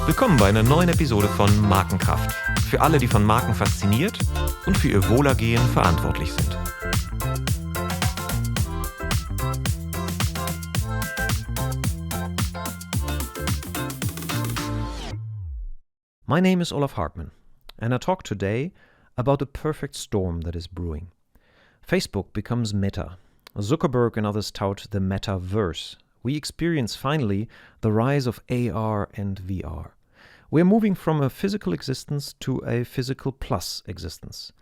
Willkommen bei einer neuen Episode von Markenkraft. Für alle, die von Marken fasziniert und für ihr Wohlergehen verantwortlich sind. My name is Olaf Hartmann, and I talk today about a perfect storm that is brewing. Facebook becomes Meta. Zuckerberg and others tout the metaverse. We experience finally the rise of AR and VR. We're moving from a physical existence to a physical plus existence.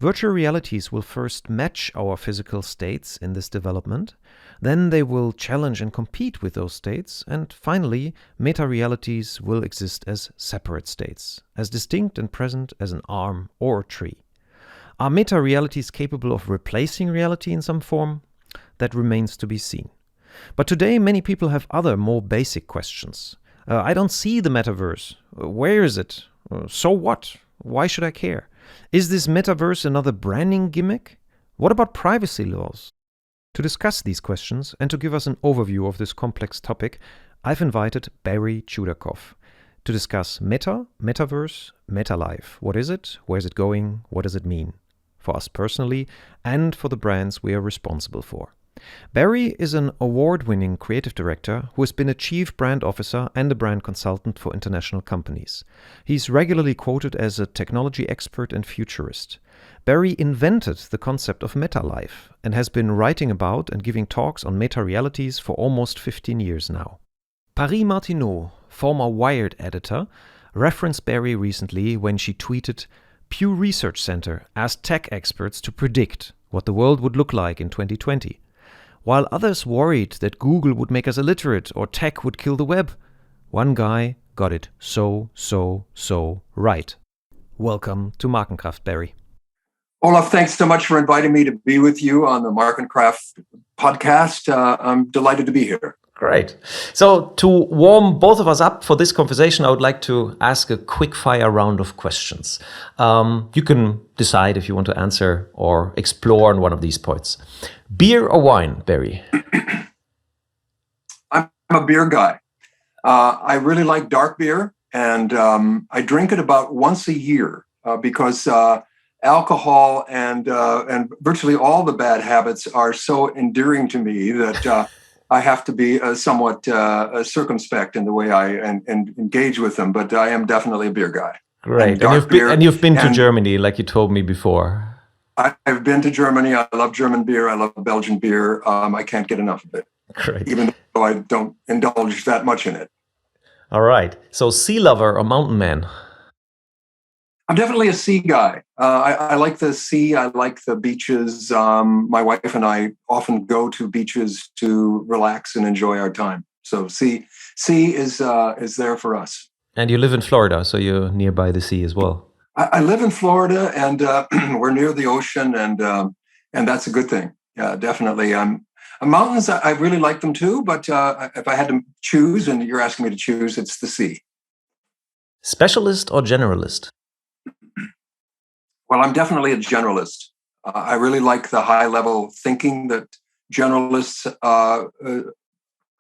Virtual realities will first match our physical states in this development, then they will challenge and compete with those states, and finally, meta-realities will exist as separate states, as distinct and present as an arm or a tree. Are meta-realities capable of replacing reality in some form? That remains to be seen. But today, many people have other, more basic questions. I don't see the metaverse. Where is it? So what? Why should I care? Is this metaverse another branding gimmick? What about privacy laws? To discuss these questions and to give us an overview of this complex topic, I've invited Barry Chudakov to discuss Meta, Metaverse, Metalife. What is it? Where's it going? What does it mean? For us personally and for the brands we are responsible for. Barry is an award-winning creative director who has been a chief brand officer and a brand consultant for international companies. He's regularly quoted as a technology expert and futurist. Barry invented the concept of Metalife and has been writing about and giving talks on meta-realities for almost 15 years now. Paris Martineau, former Wired editor, referenced Barry recently when she tweeted, "Pew Research Center asked tech experts to predict what the world would look like in 2020. While others worried that Google would make us illiterate or tech would kill the web, one guy got it so right." Welcome to Markenkraft, Barry. Olaf, thanks so much for inviting me to be with you on the Markenkraft podcast. I'm delighted to be here. Great. So to warm both of us up for this conversation, I would like to ask a quick fire round of questions. You can decide if you want to answer or explore on one of these points. Beer or wine, Barry? I'm a beer guy. I really like dark beer, and I drink it about once a year because alcohol and virtually all the bad habits are so endearing to me that I have to be somewhat circumspect in the way I engage with them, but I am definitely a beer guy. Great. And you've been to Germany, like you told me before. I've been to Germany. I love German beer. I love Belgian beer. I can't get enough of it. Great. Even though I don't indulge that much in it. All right. So sea lover or mountain man? I'm definitely a sea guy. I like the sea. I like the beaches. My wife and I often go to beaches to relax and enjoy our time. So sea is there for us. And you live in Florida, so you're nearby the sea as well. I live in Florida, and we're near the ocean, and that's a good thing. Yeah, definitely. Mountains, I really like them too, but if I had to choose, and you're asking me to choose, it's the sea. Specialist or generalist? Well, I'm definitely a generalist. I really like the high-level thinking that generalists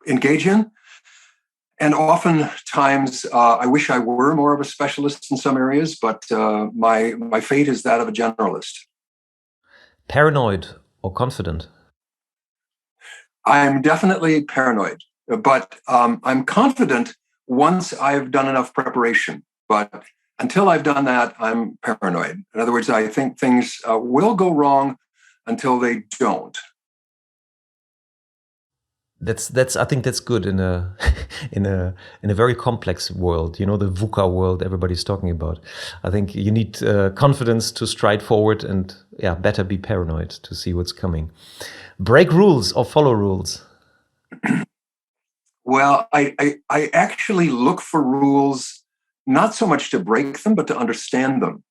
engage in. And oftentimes, I wish I were more of a specialist in some areas, but my fate is that of a generalist. Paranoid or confident? I'm definitely paranoid, but I'm confident once I've done enough preparation. But until I've done that, I'm paranoid. In other words, I think things will go wrong until they don't. I think that's good in a in a very complex world. You know, the VUCA world everybody's talking about. I think you need confidence to stride forward, and better be paranoid to see what's coming. Break rules or follow rules? Well, I actually look for rules not so much to break them, but to understand them.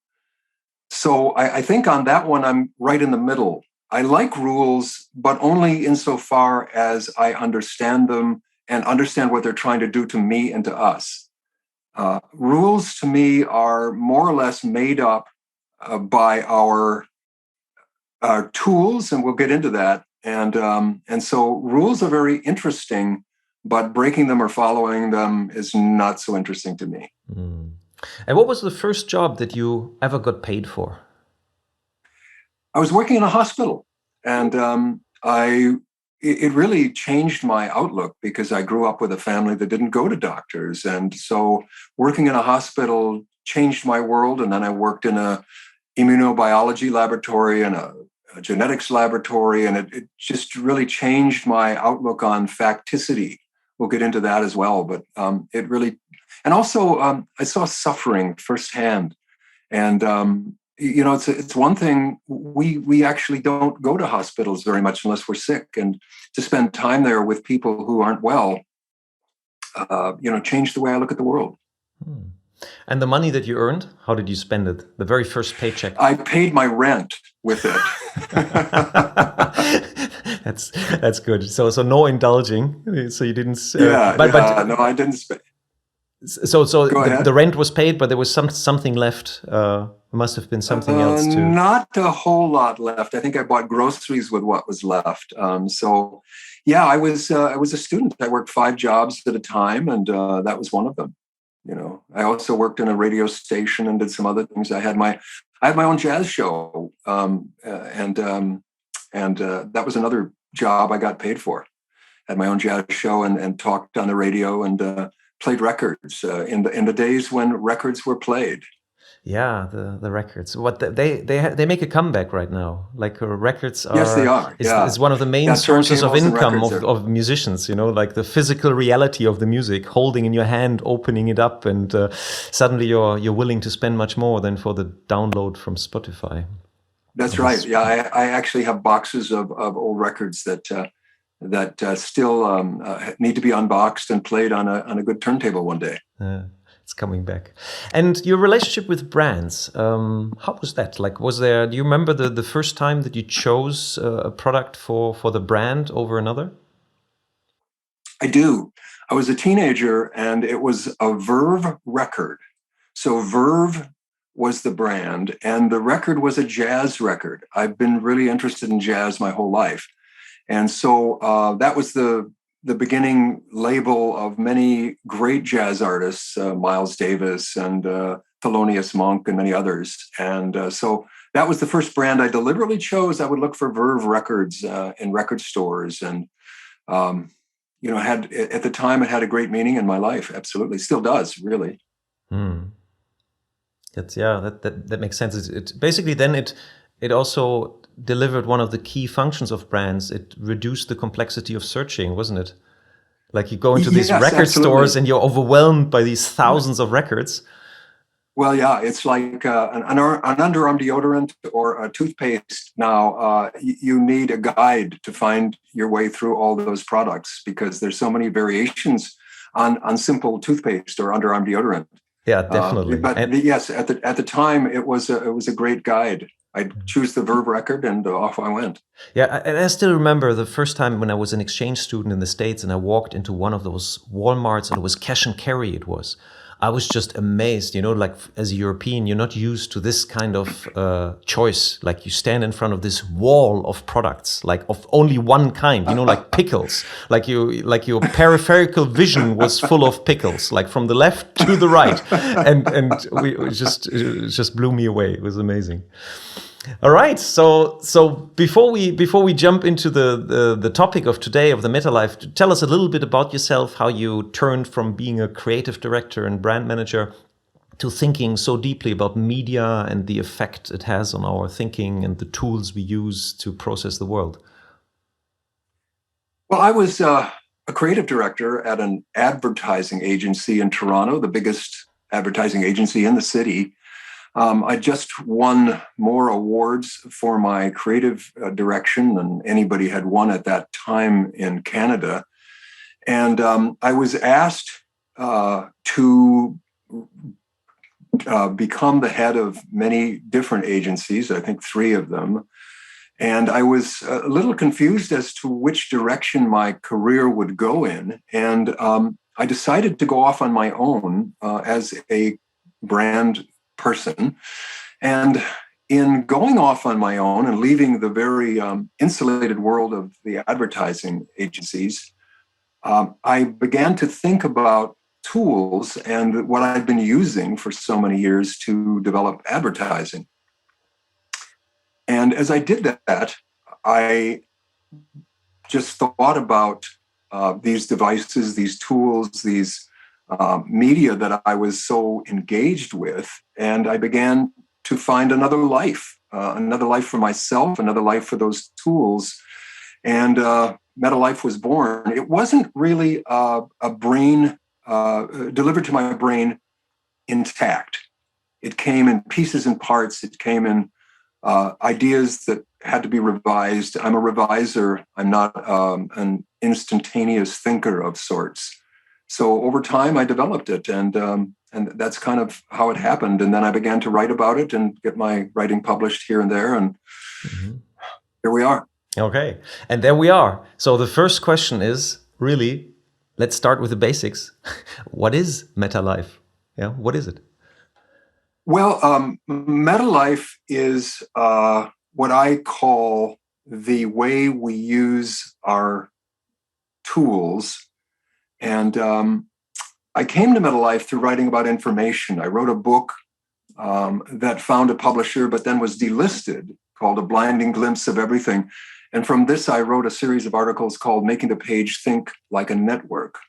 So I think on that one, I'm right in the middle. I like rules, but only insofar as I understand them and understand what they're trying to do to me and to us. Rules to me are more or less made up by our tools, and we'll get into that. And so rules are very interesting, but breaking them or following them is not so interesting to me. Mm. And what was the first job that you ever got paid for? I was working in a hospital, and it really changed my outlook because I grew up with a family that didn't go to doctors. And so working in a hospital changed my world. And then I worked in a immunobiology laboratory and a genetics laboratory. And it just really changed my outlook on facticity. We'll get into that as well. But it really, and also I saw suffering firsthand. And it's one thing, we actually don't go to hospitals very much unless we're sick, and to spend time there with people who aren't well, changed the way I look at the world. Hmm. And the money that you earned, how did you spend it? The very first paycheck? I paid my rent with it. That's good. So no indulging. So you didn't. No, I didn't spend. So the rent was paid, but there was something left. Must have been something else too. Not a whole lot left. I think I bought groceries with what was left. I was a student. I worked 5 jobs at a time, and that was one of them. I also worked in a radio station and did some other things. I had my own jazz show, and that was another job I got paid for. I had my own jazz show and talked on the radio and played records in the days when records were played. Yeah, the records. They make a comeback right now. Like records are. Yes, they are. It's one of the main sources of income of musicians. Like the physical reality of the music, holding in your hand, opening it up, and suddenly you're willing to spend much more than for the download from Spotify. That's right. Yeah, I actually have boxes of old records that still need to be unboxed and played on a good turntable one day. It's coming back. And your relationship with brands, how was that? Like, do you remember the first time that you chose a product for the brand over another? I do. I was a teenager, and it was a Verve record. So Verve was the brand, and the record was a jazz record. I've been really interested in jazz my whole life. And so that was the beginning label of many great jazz artists, Miles Davis and Thelonious Monk and many others. And so that was the first brand I deliberately chose. I would look for Verve records in record stores, and had at the time it had a great meaning in my life. Absolutely, still does, really. That makes sense. It basically then it also delivered one of the key functions of brands. It reduced the complexity of searching, wasn't it? Like you go into these record stores and you're overwhelmed by these thousands of records. Well, yeah, it's like an underarm deodorant or a toothpaste. Now you need a guide to find your way through all those products because there's so many variations on simple toothpaste or underarm deodorant. Yeah, definitely. Yes, at the time it was a great guide. I'd choose the Verve record and off I went. Yeah, and I still remember the first time when I was an exchange student in the States and I walked into one of those Walmarts, and it was cash and carry it was. I was just amazed, like as a European, you're not used to this kind of choice. Like you stand in front of this wall of products, like of only one kind, like pickles. Like your peripheral vision was full of pickles, like from the left to the right, and it just blew me away. It was amazing. All right, so before we jump into the topic of today of the Metalife, tell us a little bit about yourself, how you turned from being a creative director and brand manager to thinking so deeply about media and the effect it has on our thinking and the tools we use to process the world. Well, I was a creative director at an advertising agency in Toronto, the biggest advertising agency in the city. I just won more awards for my creative direction than anybody had won at that time in Canada. And I was asked to become the head of many different agencies, I think 3 of them. And I was a little confused as to which direction my career would go in. And I decided to go off on my own as a brand person. And in going off on my own and leaving the very insulated world of the advertising agencies, I began to think about tools and what I've been using for so many years to develop advertising. And as I did that, I just thought about these devices, these tools, these media that I was so engaged with, and I began to find another life for myself, another life for those tools. And Metalife was born. It wasn't really a brain delivered to my brain intact. It came in pieces and parts. It came in ideas that had to be revised. I'm a reviser. I'm not an instantaneous thinker of sorts. So over time, I developed it, and that's kind of how it happened. And then I began to write about it and get my writing published here and there, and here we are. Okay, and there we are. So the first question is really, let's start with the basics. What is Metalife? Yeah, what is it? Well, Metalife is what I call the way we use our tools. And I came to Metalife through writing about information. I wrote a book that found a publisher, but then was delisted, called A Blinding Glimpse of Everything. And from this, I wrote a series of articles called Making the Page Think Like a Network.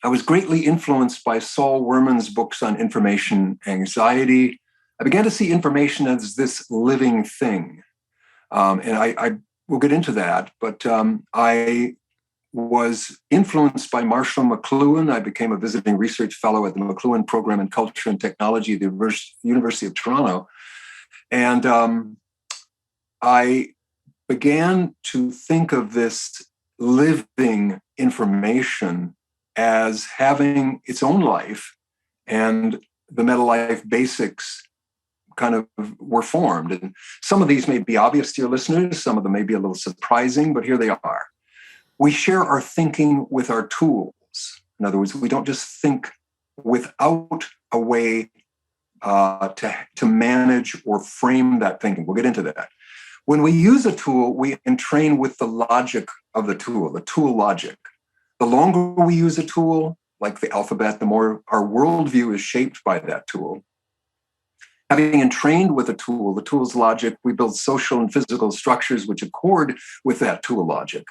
I was greatly influenced by Saul Wurman's books on information anxiety. I began to see information as this living thing. And I will get into that, but I was influenced by Marshall McLuhan. I became a visiting research fellow at the McLuhan Program in Culture and Technology at the University of Toronto. And I began to think of this living information as having its own life, and the Metalife basics kind of were formed. And some of these may be obvious to your listeners, some of them may be a little surprising, but here they are. We share our thinking with our tools. In other words, we don't just think without a way to manage or frame that thinking. We'll get into that. When we use a tool, we entrain with the logic of the tool logic. The longer we use a tool, like the alphabet, the more our worldview is shaped by that tool. Having entrained with a tool, the tool's logic, we build social and physical structures which accord with that tool logic.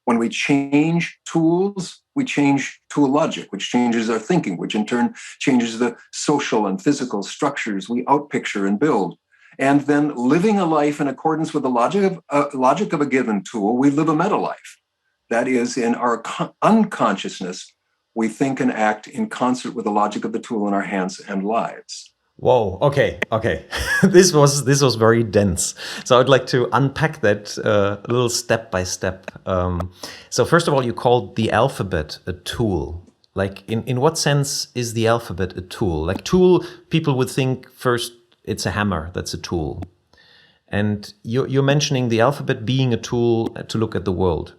When we change tools, we change tool logic, which changes our thinking, which in turn changes the social and physical structures we outpicture and build. And then living a life in accordance with the logic of a given tool, we live a meta life. That is, in our unconsciousness, we think and act in concert with the logic of the tool in our hands and lives. Whoa. Okay. This was very dense. So I'd like to unpack that a little step by step. So first of all, you called the alphabet a tool. Like, in what sense is the alphabet a tool? Like, tool, people would think first it's a hammer. That's a tool. And you're mentioning the alphabet being a tool to look at the world.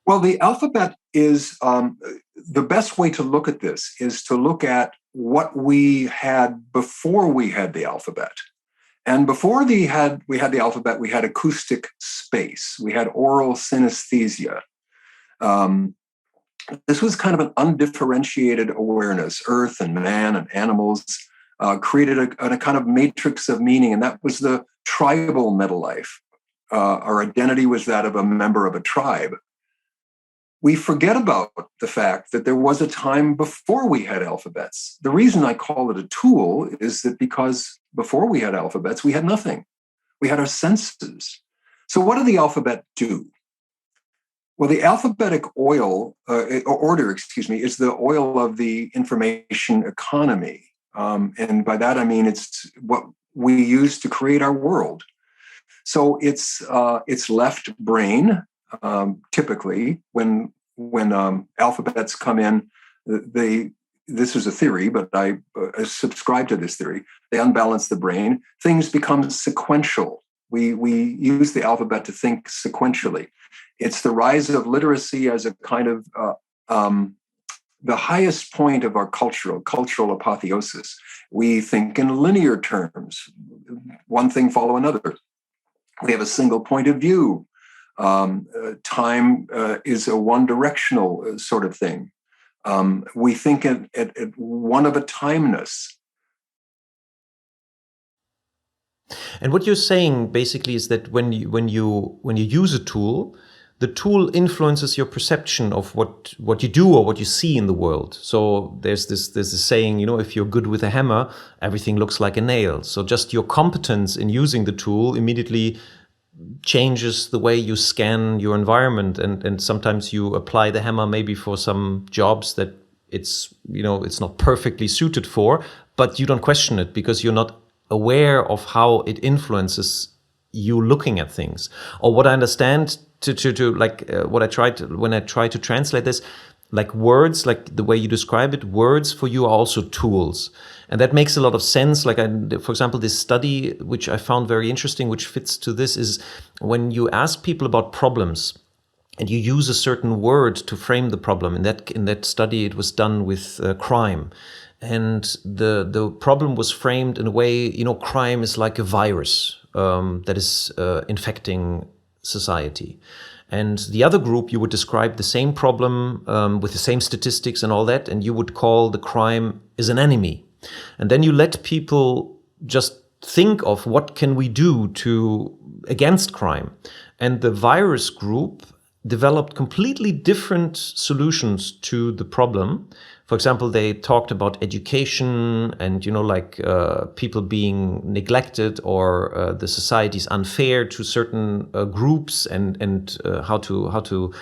Well, the alphabet is the best way to look at this is to look at what we had before we had the alphabet. And before we had the alphabet, we had acoustic space. We had oral synesthesia. This was kind of an undifferentiated awareness. Earth and man and animals created a kind of matrix of meaning, and that was the tribal Metalife. Our identity was that of a member of a tribe. We forget about the fact that there was a time before we had alphabets. The reason I call it a tool is that because before we had alphabets, we had nothing. We had our senses. So what did the alphabet do? Well, the alphabetic order, is the oil of the information economy. And by that, I mean, it's what we use to create our world. So it's left brain. Typically, when alphabets come in, this is a theory, but I subscribe to this theory. They unbalance the brain. Things become sequential. We use the alphabet to think sequentially. It's the rise of literacy as a kind of the highest point of our cultural apotheosis. We think in linear terms, one thing follow another. We have a single point of view. Time is a one-directional sort of thing. We think at one of a timeness. And what you're saying basically is that when you use a tool, the tool influences your perception of what you do or what you see in the world. So there's this saying, if you're good with a hammer, everything looks like a nail. So just your competence in using the tool immediately changes the way you scan your environment, and sometimes you apply the hammer maybe for some jobs that it's not perfectly suited for, but you don't question it because you're not aware of how it influences you looking at things. Or what I understand when I try to translate this, like words, like the way you describe it, words for you are also tools. And that makes a lot of sense. Like, for example, this study, which I found very interesting, which fits to this, is when you ask people about problems and you use a certain word to frame the problem. In that study, it was done with crime. And the problem was framed in a way, crime is like a virus that is infecting society. And the other group, you would describe the same problem with the same statistics and all that, and you would call the crime is an enemy. And then you let people just think of what can we do against crime. And the virus group developed completely different solutions to the problem. For example, they talked about education and, people being neglected or the society is unfair to certain groups and how to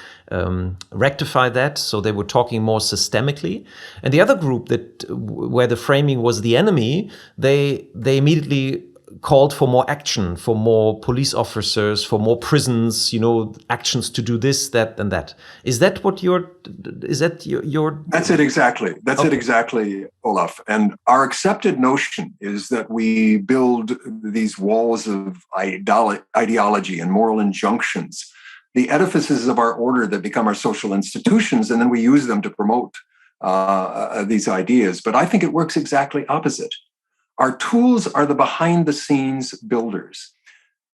rectify that. So they were talking more systemically. And the other group where the framing was the enemy, they immediately called for more action, for more police officers, for more prisons, actions to do this, that, and that. Is that what your? That's it exactly. That's it exactly, Olaf. And our accepted notion is that we build these walls of ideology and moral injunctions, the edifices of our order that become our social institutions, and then we use them to promote these ideas. But I think it works exactly opposite. Our tools are the behind-the-scenes builders.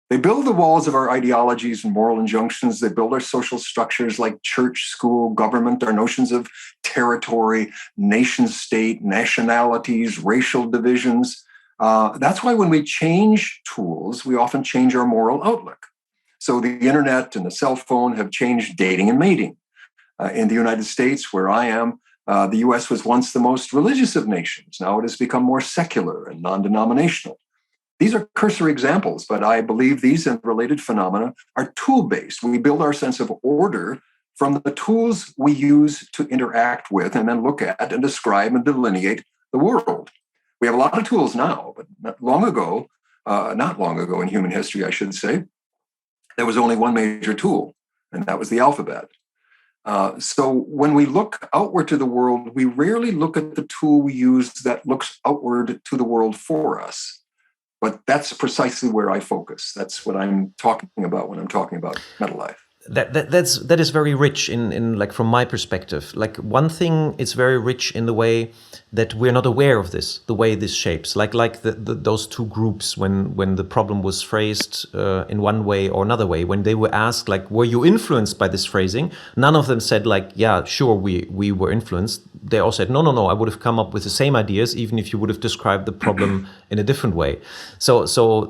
They build the walls of our ideologies and moral injunctions. They build our social structures like church, school, government, our notions of territory, nation-state, nationalities, racial divisions. That's why when we change tools, we often change our moral outlook. So the internet and the cell phone have changed dating and mating. In the United States, where I am, the US was once the most religious of nations. Now it has become more secular and non-denominational. These are cursory examples, but I believe these and related phenomena are tool-based. We build our sense of order from the tools we use to interact with and then look at and describe and delineate the world. We have a lot of tools now, but not long ago in human history, I should say, there was only one major tool, and that was the alphabet. So when we look outward to the world, we rarely look at the tool we use that looks outward to the world for us. But that's precisely where I focus. That's what I'm talking about when I'm talking about Metalife. That is very rich in like from my perspective. Like one thing, it's very rich in the way that we're not aware of this, the way this shapes. Like those two groups when the problem was phrased in one way or another way. When they were asked, like, were you influenced by this phrasing? None of them said like, yeah, sure, we were influenced. They all said, no, I would have come up with the same ideas, even if you would have described the problem in a different way. So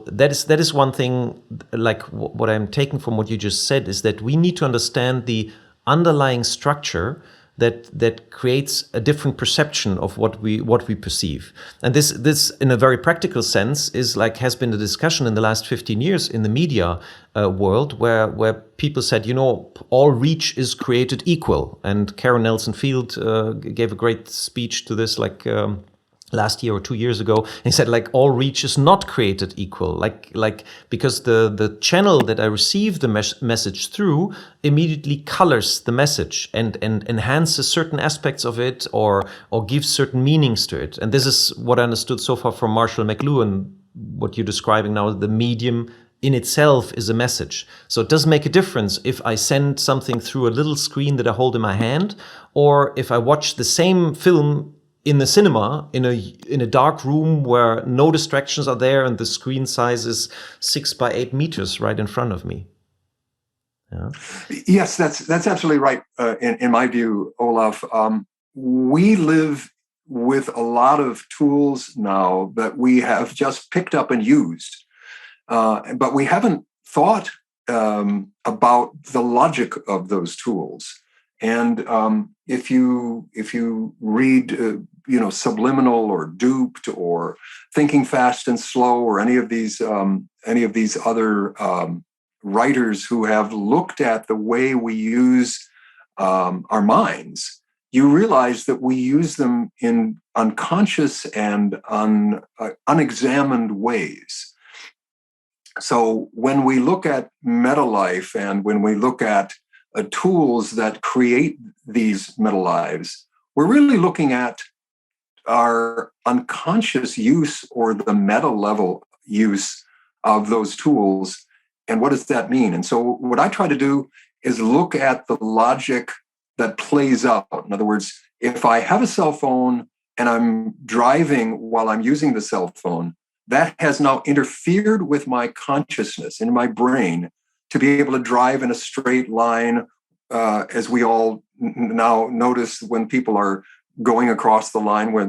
that is one thing. Like what I'm taking from what you just said is that we need to understand the underlying structure that creates a different perception of what we perceive. And this in a very practical sense has been a discussion in the last 15 years in the media world where people said, all reach is created equal. And Karen Nelson Field gave a great speech to this last year or 2 years ago. He said all reach is not created equal, because the channel that I receive the message through immediately colors the message and enhances certain aspects of it or gives certain meanings to it. And this is what I understood so far from Marshall McLuhan, what you're describing now, the medium in itself is a message. So it does make a difference if I send something through a little screen that I hold in my hand, or if I watch the same film in the cinema, in a dark room where no distractions are there and the screen size is 6 by 8 meters right in front of me. Yeah. Huh? Yes, that's absolutely right. In my view, Olaf, we live with a lot of tools now that we have just picked up and used, but we haven't thought about the logic of those tools. And if you read, Subliminal or Duped or Thinking Fast and Slow or any of these other writers who have looked at the way we use our minds, you realize that we use them in unconscious and unexamined ways. So when we look at Metalife and when we look at tools that create these Metalives, we're really looking at our unconscious use or the meta level use of those tools. And what does that mean? And so what I try to do is look at the logic that plays out. In other words, if I have a cell phone and I'm driving while I'm using the cell phone, that has now interfered with my consciousness in my brain to be able to drive in a straight line, as we all now notice when people are going across the line, where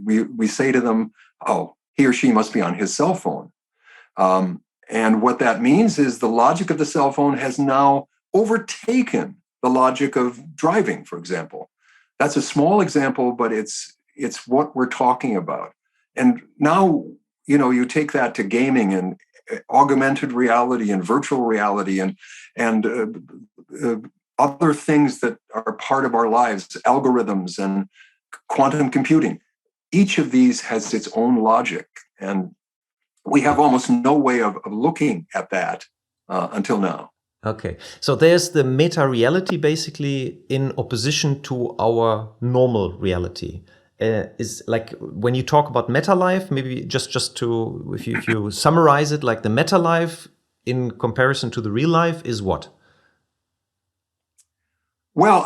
we say to them, oh, he or she must be on his cell phone. And what that means is the logic of the cell phone has now overtaken the logic of driving, for example. That's a small example, but it's what we're talking about. And now, you take that to gaming and augmented reality and virtual reality and other things that are part of our lives, algorithms and quantum computing. Each of these has its own logic, and we have almost no way of looking at that until now. Okay, so there's the meta reality basically in opposition to our normal reality. Is like when you talk about meta life, maybe just to if you summarize it, like the meta life in comparison to the real life is what? Well,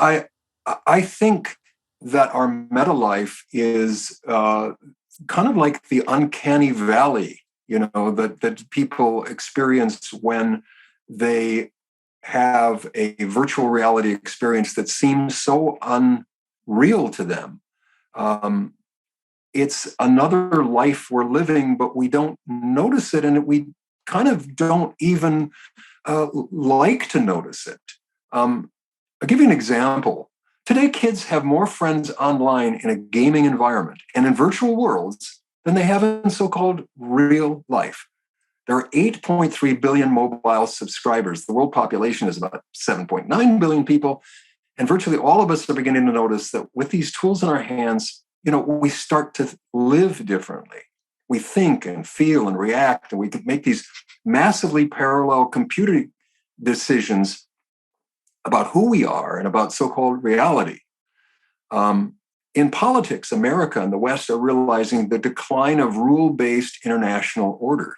I think that our meta life is kind of like the uncanny valley, that people experience when they have a virtual reality experience that seems so unreal to them. It's another life we're living, but we don't notice it, and we kind of don't even like to notice it. I'll give you an example. Today, kids have more friends online in a gaming environment and in virtual worlds than they have in so-called real life. There are 8.3 billion mobile subscribers. The world population is about 7.9 billion people. And virtually all of us are beginning to notice that with these tools in our hands, we start to live differently. We think and feel and react, and we can make these massively parallel computer decisions about who we are and about so-called reality. In politics, America and the West are realizing the decline of rule-based international order.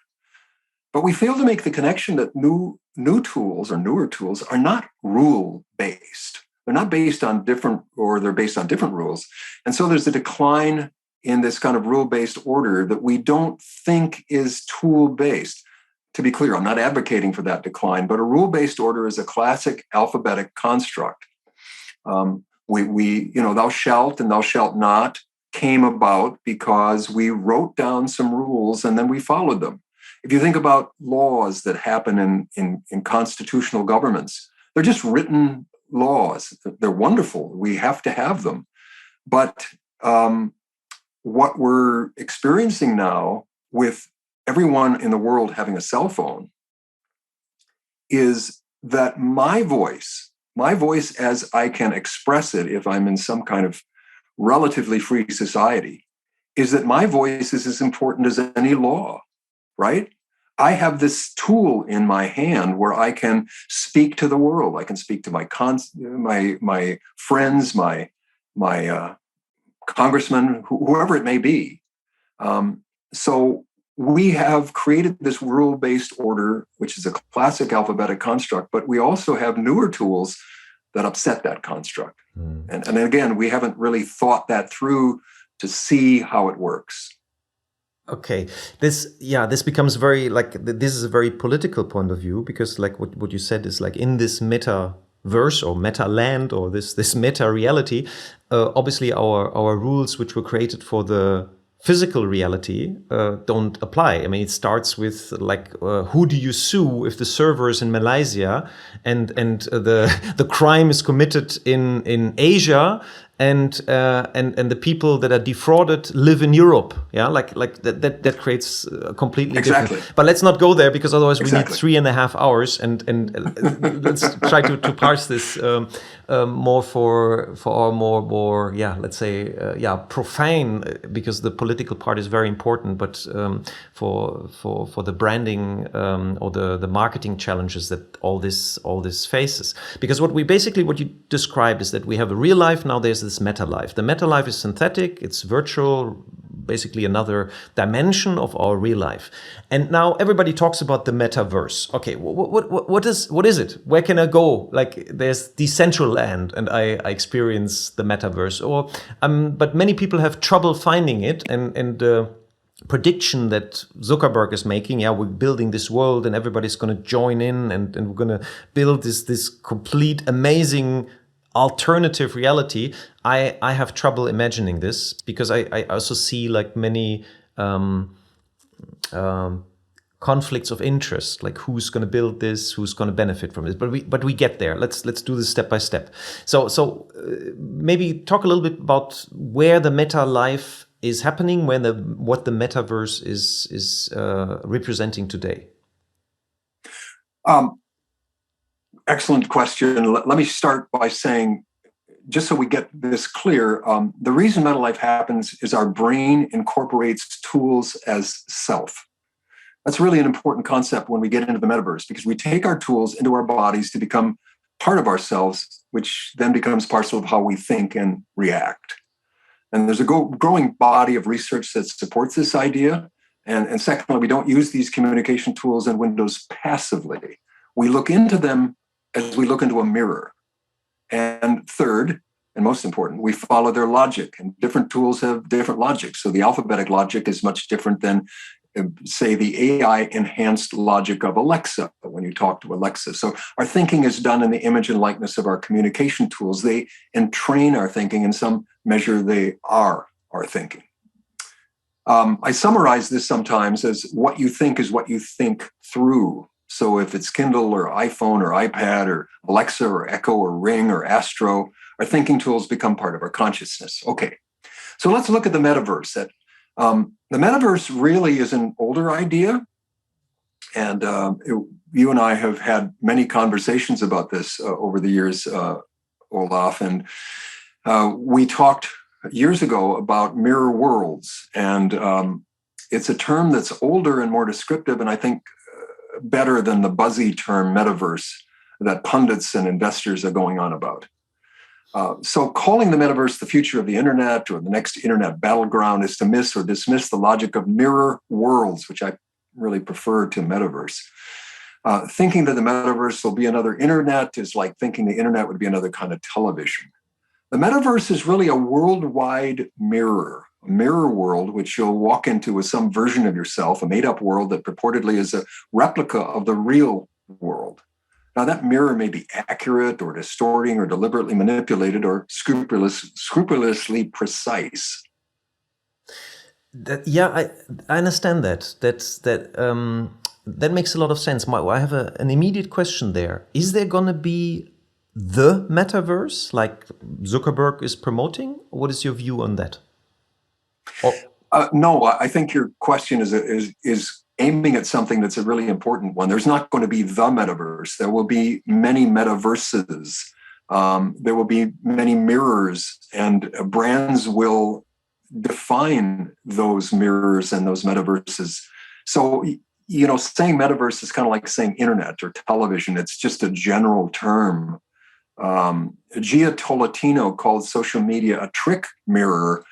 But we fail to make the connection that new tools or newer tools are not rule-based. They're not based on they're based on different rules. And so there's a decline in this kind of rule-based order that we don't think is tool-based. To be clear, I'm not advocating for that decline, but a rule-based order is a classic alphabetic construct. Thou shalt and thou shalt not came about because we wrote down some rules and then we followed them. If you think about laws that happen in constitutional governments, they're just written laws. They're wonderful. We have to have them. But what we're experiencing now with everyone in the world having a cell phone is that my voice as I can express it if I'm in some kind of relatively free society, is that my voice is as important as any law, right? I have this tool in my hand where I can speak to the world. I can speak to my friends, my congressman, whoever it may be. So we have created this rule-based order, which is a classic alphabetic construct, but we also have newer tools that upset that construct. And again, we haven't really thought that through to see how it works. Okay, this becomes very this is a very political point of view, because like what you said is like in this metaverse or meta land or this meta reality, obviously our rules which were created for the physical reality don't apply. I mean, it starts with who do you sue if the server is in Malaysia and the crime is committed in Asia, and the people that are defrauded live in Europe. Yeah, that creates a completely different. But let's not go there, because otherwise we need 3.5 hours, and let's try to parse this more for our more let's say profane, because the political part is very important, but for the branding or the marketing challenges that all this faces. Because what you described is that we have a real life, now there's this meta life. The meta life is synthetic, it's virtual, basically another dimension of our real life. And now everybody talks about the metaverse. Okay, what is it? Where can I go? Like there's Decentraland and I experience the metaverse, or but many people have trouble finding it, and prediction that Zuckerberg is making, we're building this world and everybody's going to join in, and we're going to build this complete amazing alternative reality. I have trouble imagining this, because I also see like many conflicts of interest, like who's going to build this, who's going to benefit from it. But we get there. Let's do this step by step. So maybe talk a little bit about where the meta life is happening, what the metaverse is representing today. Excellent question. Let me start by saying, just so we get this clear, the reason meta life happens is our brain incorporates tools as self. That's really an important concept when we get into the metaverse, because we take our tools into our bodies to become part of ourselves, which then becomes parcel of how we think and react. And there's a growing body of research that supports this idea. And secondly, we don't use these communication tools and windows passively. We look into them as we look into a mirror. And third, and most important, we follow their logic. And different tools have different logic. So the alphabetic logic is much different than, say, the AI-enhanced logic of Alexa when you talk to Alexa. So our thinking is done in the image and likeness of our communication tools. They entrain our thinking. In some measure, they are our thinking. I summarize this sometimes as what you think is what you think through. So if it's Kindle or iPhone or iPad or Alexa or Echo or Ring or Astro, our thinking tools become part of our consciousness. Okay, so let's look at the metaverse. The metaverse really is an older idea. And you and I have had many conversations about this over the years, Olaf. And we talked years ago about mirror worlds. And it's a term that's older and more descriptive, and I think better than the buzzy term metaverse that pundits and investors are going on about. So calling the metaverse the future of the internet or the next internet battleground is to miss or dismiss the logic of mirror worlds, which I really prefer to metaverse. Thinking that the metaverse will be another internet is like thinking the internet would be another kind of television. The metaverse is really a worldwide mirror, a mirror world which you'll walk into with some version of yourself, a made-up world that purportedly is a replica of the real world. Now, that mirror may be accurate or distorting or deliberately manipulated or scrupulously precise. I understand that. That makes a lot of sense. I have an immediate question there. Is there going to be the metaverse like Zuckerberg is promoting? What is your view on that? No, I think your question is aiming at something that's a really important one. There's not going to be the metaverse. There will be many metaverses. There will be many mirrors, and brands will define those mirrors and those metaverses. So, saying metaverse is kind of like saying internet or television. It's just a general term. Gia Tolentino called social media a trick mirror.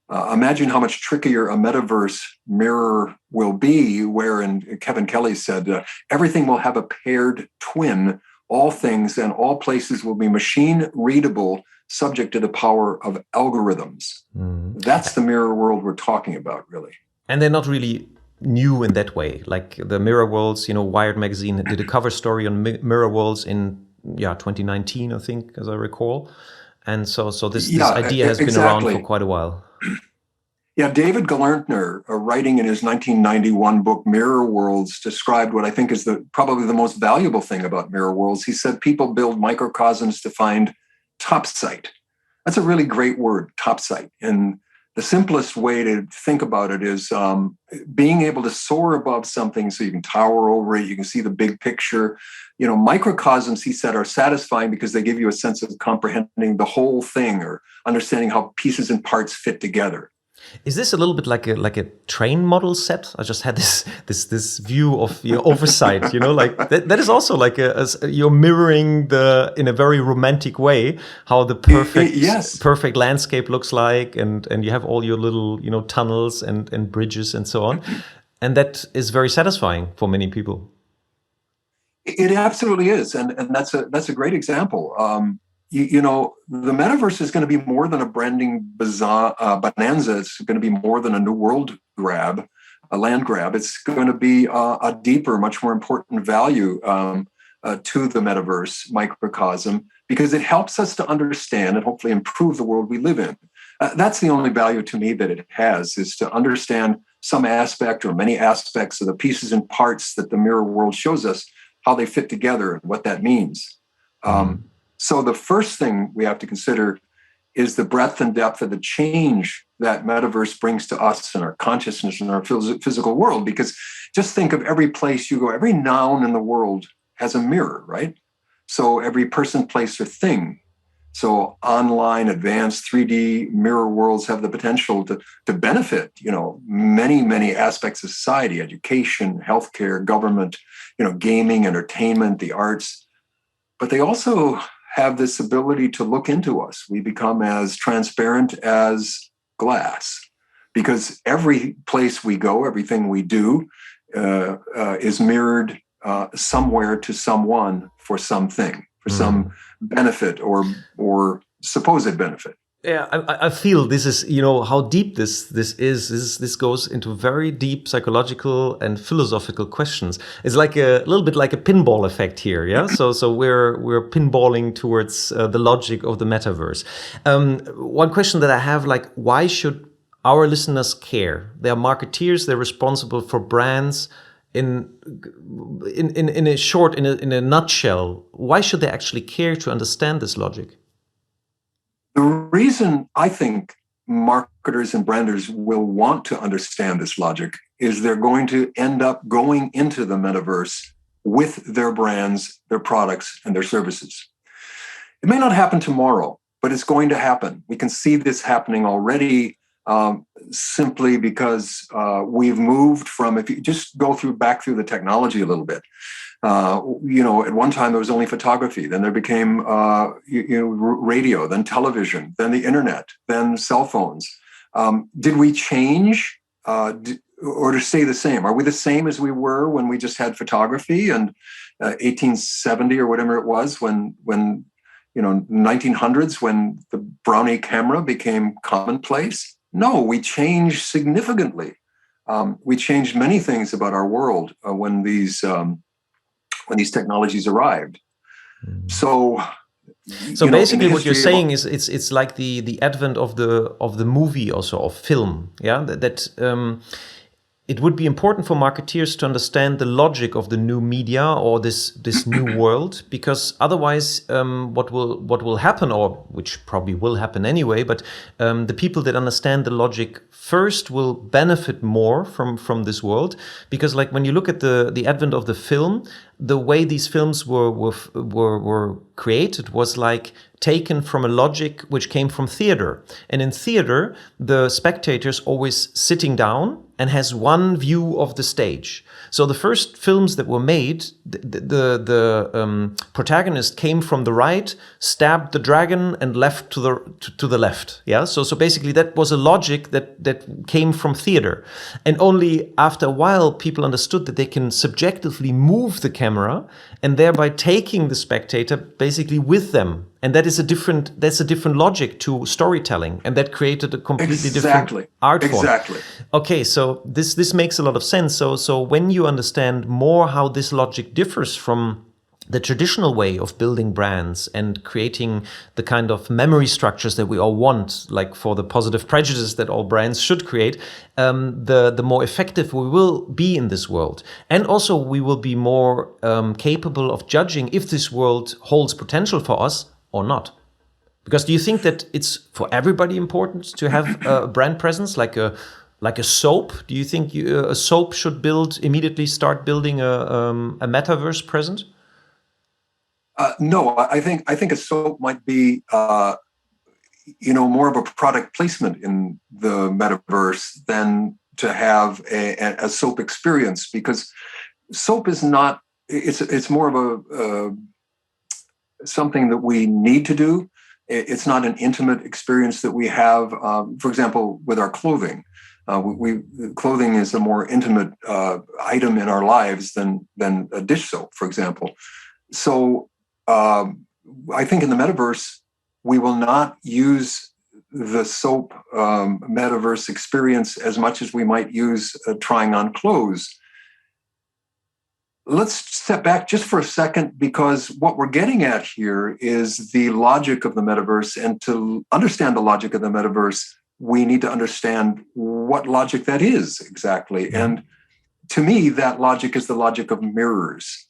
Imagine how much trickier a metaverse mirror will be, wherein Kevin Kelly said, everything will have a paired twin. All things and all places will be machine readable, subject to the power of algorithms. Mm. That's the mirror world we're talking about, really. And they're not really new in that way. Like the Mirror Worlds, Wired magazine did a cover story on Mirror Worlds in 2019, I think, as I recall. And so this idea has been around for quite a while. Yeah, David Galerntner, writing in his 1991 book Mirror Worlds, described what I think is probably the most valuable thing about Mirror Worlds. He said people build microcosms to find topside. That's a really great word, topside. And the simplest way to think about it is being able to soar above something so you can tower over it, you can see the big picture. Microcosms, he said, are satisfying because they give you a sense of comprehending the whole thing or understanding how pieces and parts fit together. Is this a little bit like a train model set? I just had this view of oversight, like that is also like you're mirroring in a very romantic way how the perfect landscape looks like, and you have all your little tunnels and bridges and so on, and that is very satisfying for many people. It absolutely is, and that's a great example. The metaverse is going to be more than a branding bonanza. It's going to be more than a new world grab, a land grab. It's going to be a deeper, much more important value to the metaverse microcosm because it helps us to understand and hopefully improve the world we live in. That's the only value to me that it has, is to understand some aspect or many aspects of the pieces and parts that the mirror world shows us, how they fit together and what that means. So the first thing we have to consider is the breadth and depth of the change that metaverse brings to us and our consciousness and our physical world. Because just think of every place you go, every noun in the world has a mirror, right? So every person, place, or thing. So online, advanced 3D mirror worlds have the potential to benefit, many, many aspects of society, education, healthcare, government, gaming, entertainment, the arts. But they also have this ability to look into us. We become as transparent as glass because every place we go, everything we do is mirrored somewhere to someone for something, for some benefit or supposed benefit. Yeah, I feel this is, how deep this is. This goes into very deep psychological and philosophical questions. It's like a little bit like a pinball effect here, yeah. So we're pinballing towards the logic of the metaverse. One question that I have, like, why should our listeners care? They are marketeers. They're responsible for brands. In a nutshell, why should they actually care to understand this logic? The reason I think marketers and branders will want to understand this logic is they're going to end up going into the metaverse with their brands, their products, and their services. It may not happen tomorrow, but it's going to happen. We can see this happening already simply because we've moved from, if you just go back through the technology a little bit, at one time there was only photography, then there became radio, then television, then the internet, then cell phones. Did we change or to stay the same? Are we the same as we were when we just had photography in 1870 or whatever it was, when 1900s, when the Brownie camera became commonplace? No, we changed significantly. We changed many things about our world when these technologies arrived. So basically what you're saying is it's like the advent of the movie, also of film, yeah, that it would be important for marketeers to understand the logic of the new media or this new world, because otherwise what will happen, or which probably will happen anyway, but the people that understand the logic first will benefit more from this world, because like when you look at the advent of the film, the way these films were created was like taken from a logic which came from theater. And in theater, the spectator's always sitting down and has one view of the stage. So the first films that were made, the protagonist came from the right, stabbed the dragon, and left to the left. Yeah. So basically that was a logic that came from theater. And only after a while, people understood that they can subjectively move the camera and thereby taking the spectator basically with them. And that's a different logic to storytelling, and that created a completely different art form. Exactly. Okay, so this makes a lot of sense. So when you understand more how this logic differs from the traditional way of building brands and creating the kind of memory structures that we all want, like for the positive prejudice that all brands should create, the more effective we will be in this world. And also we will be more capable of judging if this world holds potential for us or not. Because do you think that it's for everybody important to have a brand presence, like a soap? Do you think a soap should immediately start building a metaverse presence? No, I think a soap might be, more of a product placement in the metaverse than to have a soap experience, because soap is not. It's more of a something that we need to do. It's not an intimate experience that we have. For example, with our clothing, clothing is a more intimate item in our lives than a dish soap, for example. So. I think in the metaverse, we will not use the soap metaverse experience as much as we might use trying on clothes. Let's step back just for a second, because what we're getting at here is the logic of the metaverse. And to understand the logic of the metaverse, we need to understand what logic that is exactly. And to me, that logic is the logic of mirrors.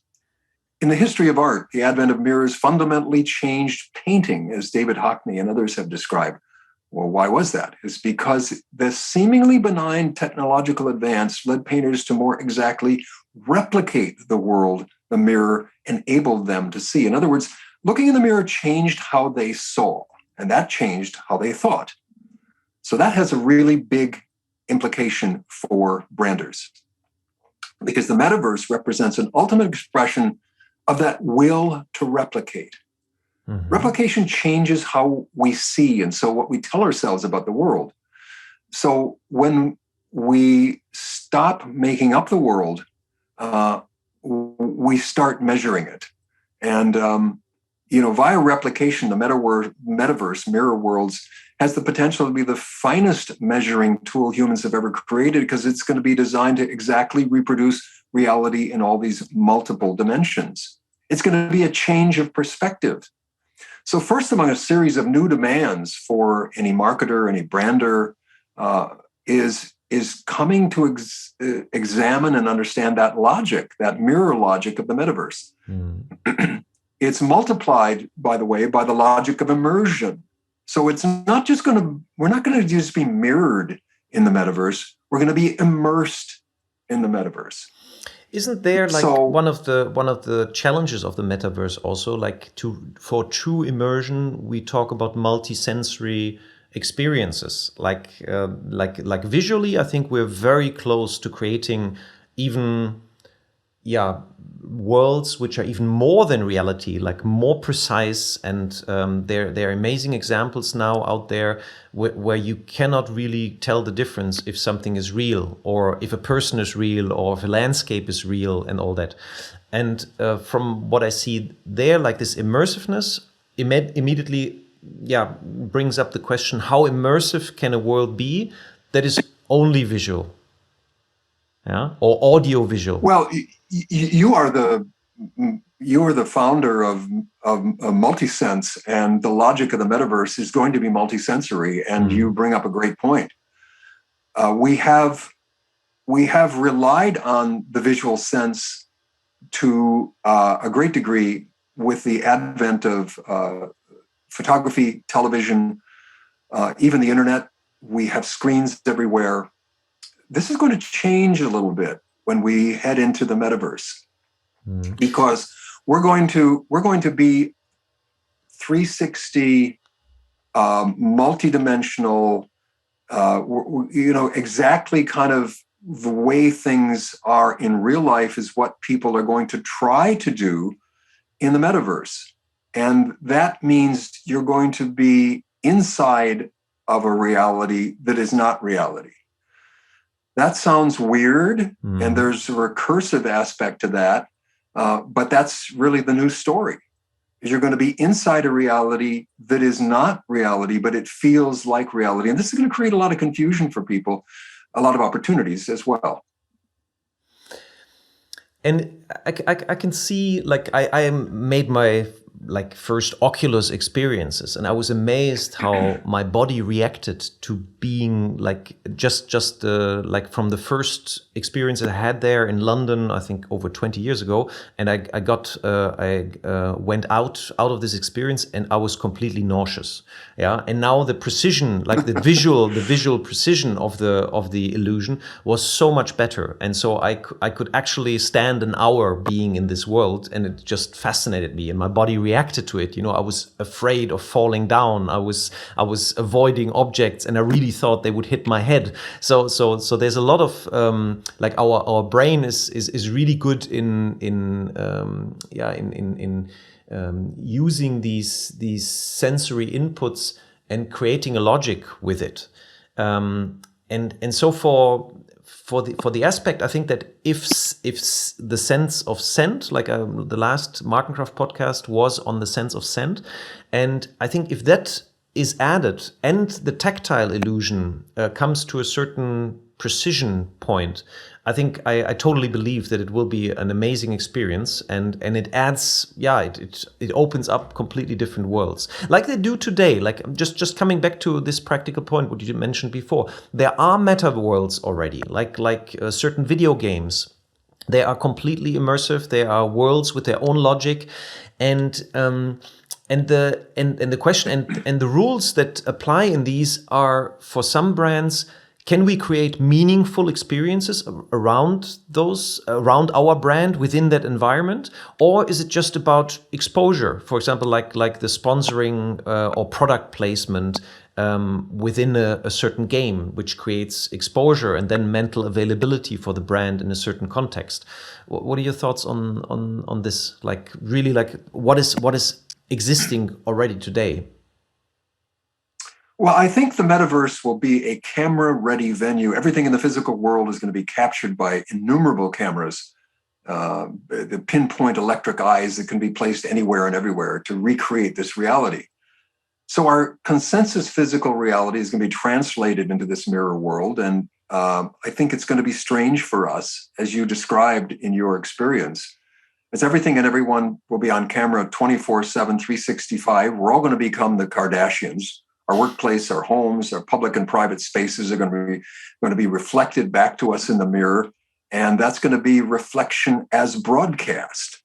In the history of art, the advent of mirrors fundamentally changed painting, as David Hockney and others have described. Well, why was that? It's because the seemingly benign technological advance led painters to more exactly replicate the world the mirror enabled them to see. In other words, looking in the mirror changed how they saw, and that changed how they thought. So that has a really big implication for branders, because the metaverse represents an ultimate expression of that will to replicate. Mm-hmm. Replication changes how we see, and so what we tell ourselves about the world. So when we stop making up the world, we start measuring it. And, via replication, the metaverse, mirror worlds, has the potential to be the finest measuring tool humans have ever created, because it's going to be designed to exactly reproduce reality in all these multiple dimensions. It's going to be a change of perspective. So first among a series of new demands for any marketer, any brander, is coming to examine and understand that logic, that mirror logic of the metaverse. Mm. It's multiplied, by the way, by the logic of immersion. So it's not just we're not going to just be mirrored in the metaverse. We're going to be immersed in the metaverse. Isn't there one of the challenges of the metaverse also, for true immersion, we talk about multisensory experiences, like visually, I think we're very close to creating even worlds which are even more than reality, like more precise, and there are amazing examples now out there where you cannot really tell the difference if something is real, or if a person is real, or if a landscape is real, and all that. And from what I see there, like this immersiveness immediately brings up the question, how immersive can a world be that is only visual? Or audio visual? Well, you are the founder of multisense, and the logic of the metaverse is going to be multisensory. And you bring up a great point. We have relied on the visual sense to a great degree with the advent of photography, television, even the internet. We have screens everywhere. This is going to change a little bit when we head into the metaverse, because we're going to be 360, multidimensional. Exactly kind of the way things are in real life is what people are going to try to do in the metaverse, and that means you're going to be inside of a reality that is not reality. That sounds weird, and there's a recursive aspect to that. But that's really the new story. You're going to be inside a reality that is not reality, but it feels like reality. And this is going to create a lot of confusion for people, a lot of opportunities as well. And I can see, like, I made my first Oculus experiences, and I was amazed how my body reacted to being just from the first experience that I had there in London, I think over 20 years ago, and I went out of this experience and I was completely nauseous. Yeah, and now the precision, the visual precision of the illusion was so much better, and so I could actually stand an hour being in this world, and it just fascinated me, and my body reacted to it. I was afraid of falling down. I was avoiding objects, and I really thought they would hit my head. So there's a lot of our brain is really good in using these sensory inputs and creating a logic with it. And so for the aspect, I think that if the sense of scent, the last Markenkraft podcast was on the sense of scent, and I think if that is added and the tactile illusion comes to a certain precision point, I think I totally believe that it will be an amazing experience, and it adds, it opens up completely different worlds, like they do today. Like just coming back to this practical point, what you mentioned before, there are meta worlds already, like certain video games. They are completely immersive. They are worlds with their own logic, and the question and the rules that apply in these are, for some brands, can we create meaningful experiences around our brand within that environment? Or is it just about exposure? For example, like the sponsoring or product placement within a certain game, which creates exposure and then mental availability for the brand in a certain context. What are your thoughts on this? What is existing already today? Well, I think the metaverse will be a camera-ready venue. Everything in the physical world is going to be captured by innumerable cameras, the pinpoint electric eyes that can be placed anywhere and everywhere to recreate this reality. So our consensus physical reality is going to be translated into this mirror world. And I think it's going to be strange for us, as you described in your experience, as everything and everyone will be on camera 24/7, 365. We're all going to become the Kardashians. Our workplace, our homes, our public and private spaces are going to be reflected back to us in the mirror. And that's going to be reflection as broadcast.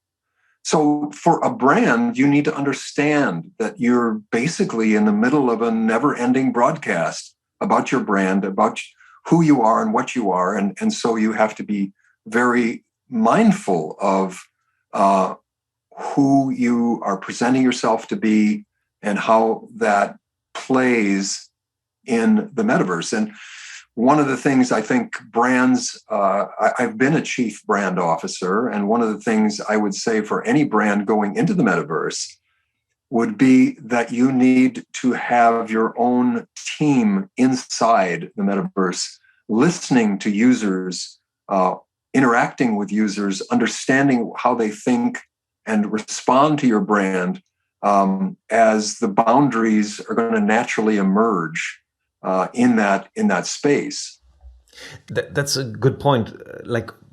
So for a brand, you need to understand that you're basically in the middle of a never-ending broadcast about your brand, about who you are and what you are. And so you have to be very mindful of who you are presenting yourself to be and how that plays in the metaverse. And one of the things I think brands, I've been a chief brand officer, and one of the things I would say for any brand going into the metaverse would be that you need to have your own team inside the metaverse, listening to users, interacting with users, understanding how they think and respond to your brand, as the boundaries are going to naturally emerge in that space. That's a good point.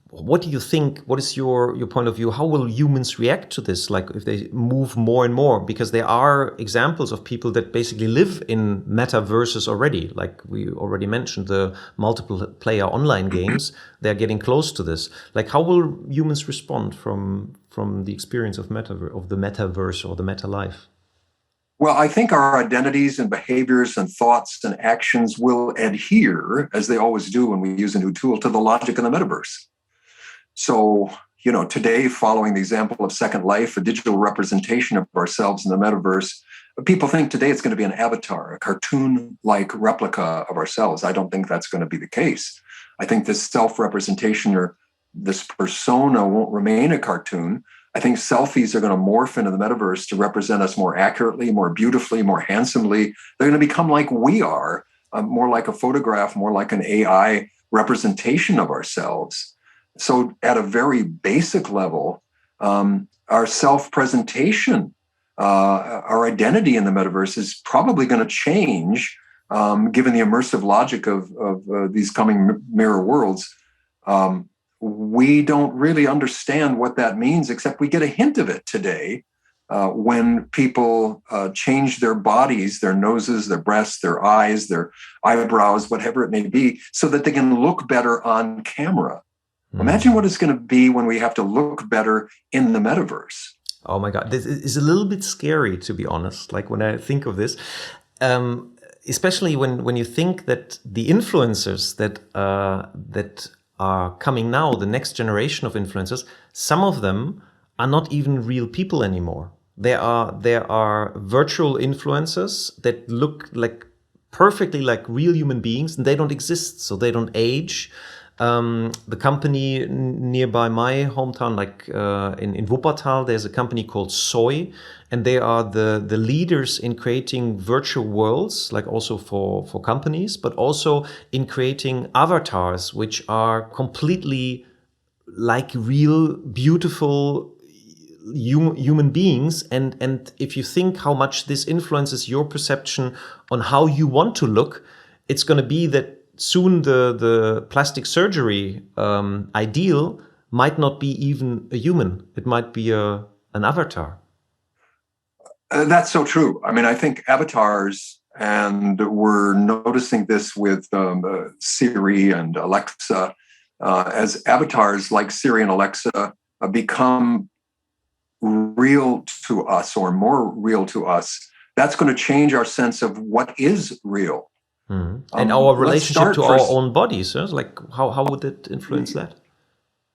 What do you think? What is your point of view? How will humans react to this? Like if they move more and more, because there are examples of people that basically live in metaverses already. Like we already mentioned, the multiple player online games, they're getting close to this. Like how will humans respond from the experience of the metaverse or the meta life? Well, I think our identities and behaviors and thoughts and actions will adhere, as they always do when we use a new tool, to the logic of the metaverse. So, today, following the example of Second Life, a digital representation of ourselves in the metaverse, people think today it's going to be an avatar, a cartoon-like replica of ourselves. I don't think that's going to be the case. I think this self-representation or this persona won't remain a cartoon. I think selfies are going to morph into the metaverse to represent us more accurately, more beautifully, more handsomely. They're going to become like we are, more like a photograph, more like an AI representation of ourselves. So at a very basic level, Our self-presentation, our identity in the metaverse is probably going to change, given the immersive logic of these coming mirror worlds. We don't really understand what that means, except we get a hint of it today when people change their bodies, their noses, their breasts, their eyes, their eyebrows, whatever it may be, so that they can look better on camera. Imagine what it's going to be when we have to look better in the metaverse. Oh my God, this is a little bit scary, to be honest. Like when I think of this, especially when you think that the influencers that are coming now, the next generation of influencers, some of them are not even real people anymore. There are virtual influencers that look like perfectly like real human beings, and they don't exist, so they don't age. The company nearby my hometown, like in Wuppertal, there's a company called Soy, and they are the leaders in creating virtual worlds, like also for companies, but also in creating avatars, which are completely like real, beautiful human beings. And if you think how much this influences your perception on how you want to look, it's going to be that soon the plastic surgery ideal might not be even a human. It might be an avatar. That's so true. I mean, I think avatars, and we're noticing this with Siri and Alexa, as avatars like Siri and Alexa become real to us or more real to us, that's going to change our sense of what is real. And our relationship to our own bodies, like how would it influence that?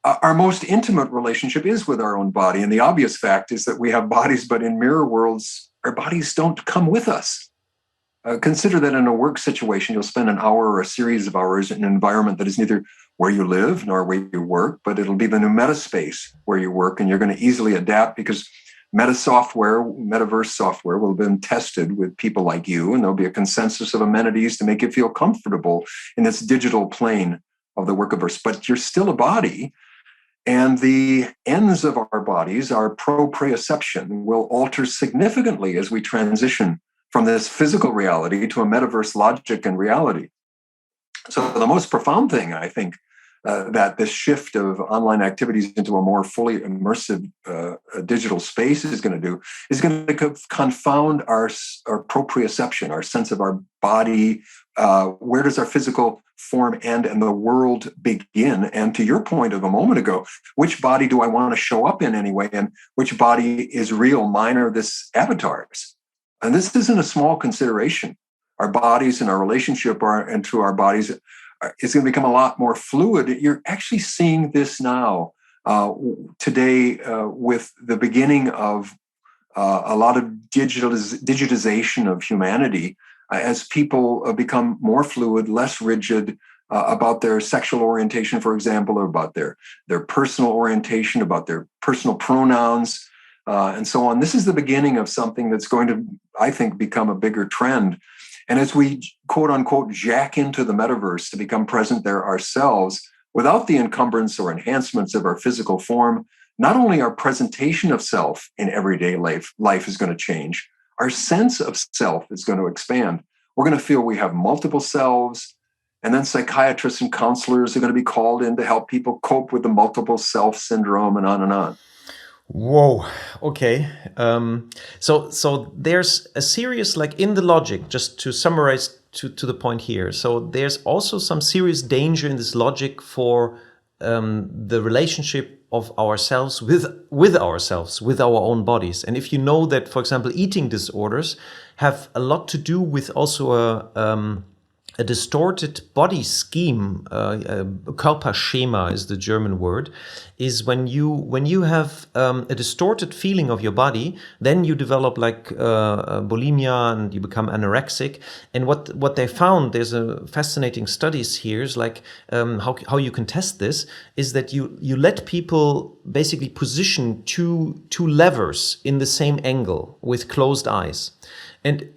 Our most intimate relationship is with our own body. And the obvious fact is that we have bodies, but in mirror worlds, our bodies don't come with us. Consider that in a work situation, you'll spend an hour or a series of hours in an environment that is neither where you live nor where you work, but it'll be the new meta space where you work. And you're going to easily adapt because metaverse software will have been tested with people like you, and there'll be a consensus of amenities to make you feel comfortable in this digital plane of the workiverse. But you're still a body, and the ends of our bodies, our proprioception, will alter significantly as we transition from this physical reality to a metaverse logic and reality. So the most profound thing, I think, that this shift of online activities into a more fully immersive digital space is going to do is going to confound our proprioception, our sense of our body. Where does our physical form end and the world begin? And to your point of a moment ago, which body do I want to show up in anyway? And which body is real? Mine or this avatars? And this isn't a small consideration. Our bodies and our relationship to our bodies is going to become a lot more fluid. You're actually seeing this now today with the beginning of a lot of digitization of humanity as people become more fluid, less rigid about their sexual orientation, for example, or about their personal orientation, about their personal pronouns, and so on. This is the beginning of something that's going to, I think, become a bigger trend. And as we, quote unquote, jack into the metaverse to become present there ourselves, without the encumbrance or enhancements of our physical form, not only our presentation of self in everyday life is going to change, our sense of self is going to expand. We're going to feel we have multiple selves, and then psychiatrists and counselors are going to be called in to help people cope with the multiple self syndrome, and on and on. Whoa. Okay. So there's a serious, like in the logic, just to summarize to the point here. So there's also some serious danger in this logic for the relationship of ourselves with ourselves, with our own bodies. And if you know that, for example, eating disorders have a lot to do with also a distorted body scheme, Körperschema is the German word, is when you have a distorted feeling of your body, then you develop like bulimia and you become anorexic. And what they found, there's a fascinating studies here, is like how you can test this, is that you let people basically position two levers in the same angle with closed eyes. And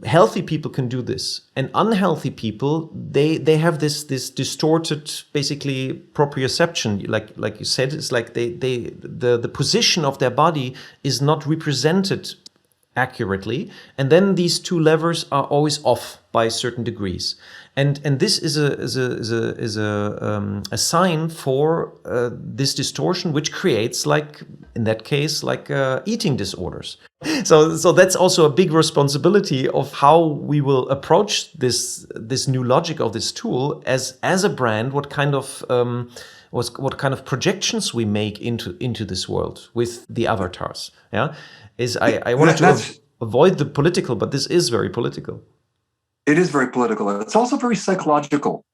healthy people can do this, and unhealthy people, they have this distorted, basically, proprioception. Like you said, it's like the position of their body is not represented accurately, and then these two levers are always off by certain degrees, and this is a sign for this distortion, which creates, like in that case, like eating disorders. So that's also a big responsibility of how we will approach this new logic of this tool as a brand. What kind of projections we make into this world with the avatars. Yeah. I wanted to avoid the political, but this is very political. It is very political. It's also very psychological.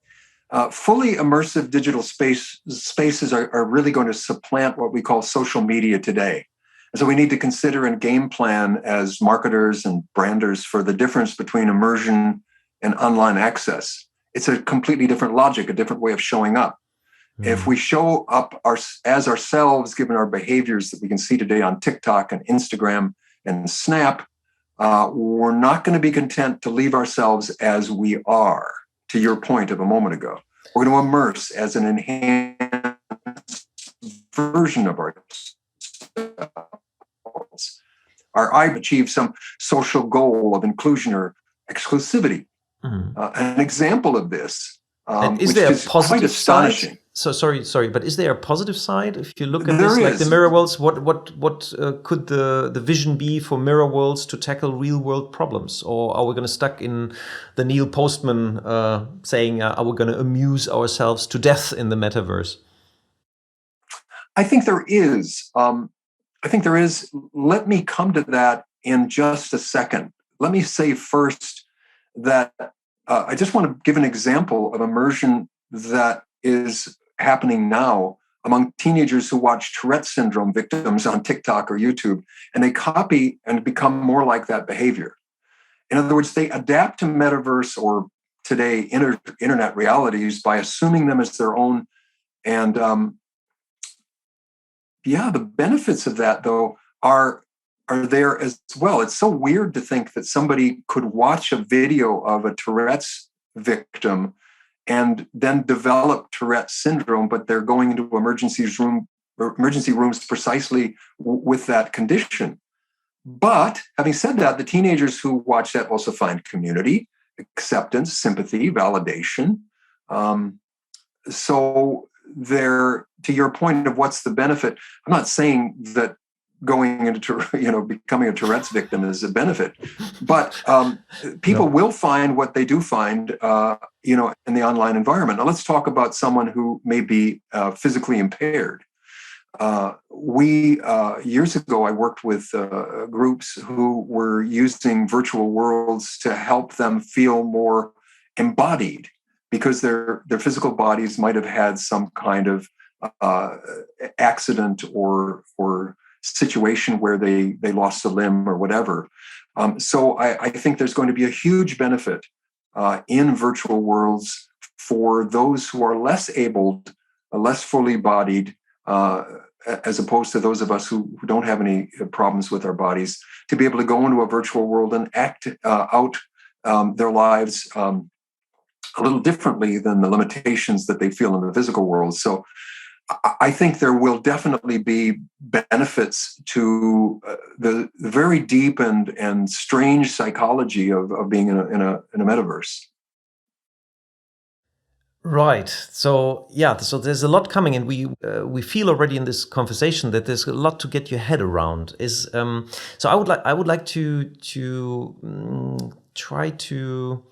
Fully immersive digital spaces are really going to supplant what we call social media today. And so we need to consider and game plan as marketers and branders for the difference between immersion and online access. It's a completely different logic, a different way of showing up. If we show up as ourselves, given our behaviors that we can see today on TikTok and Instagram and Snap, we're not going to be content to leave ourselves as we are, to your point of a moment ago. We're going to immerse as an enhanced version of ourselves. I achieve some social goal of inclusion or exclusivity. An example of this, is there a positive astonishing. Side? So sorry, but is there a positive side? If you look at this, like the mirror worlds, what could the vision be for mirror worlds to tackle real world problems? Or are we going to stuck in the Neil Postman saying, are we going to amuse ourselves to death in the metaverse? I think there is. Let me come to that in just a second. Let me say first that I just want to give an example of immersion that is happening now among teenagers who watch Tourette syndrome victims on TikTok or YouTube, and they copy and become more like that behavior. In other words, they adapt to metaverse or today internet realities by assuming them as their own. And the benefits of that, though, are there as well. It's so weird to think that somebody could watch a video of a Tourette's victim and then develop Tourette syndrome, but they're going into emergency rooms precisely with that condition. But having said that, the teenagers who watch that also find community, acceptance, sympathy, validation. So there, to your point of what's the benefit, I'm not saying that going into, becoming a Tourette's victim is a benefit, but people will find what they do find, in the online environment. Now let's talk about someone who may be physically impaired. Years ago, I worked with groups who were using virtual worlds to help them feel more embodied, because their physical bodies might have had some kind of accident or situation where they lost a limb or whatever. So I think there's going to be a huge benefit in virtual worlds for those who are less abled, less fully bodied, as opposed to those of us who don't have any problems with our bodies, to be able to go into a virtual world and act out their lives a little differently than the limitations that they feel in the physical world. So I think there will definitely be benefits to the very deep and strange psychology of being in a metaverse. Right. So so there's a lot coming, and we feel already in this conversation that there's a lot to get your head around. So I would like to try to,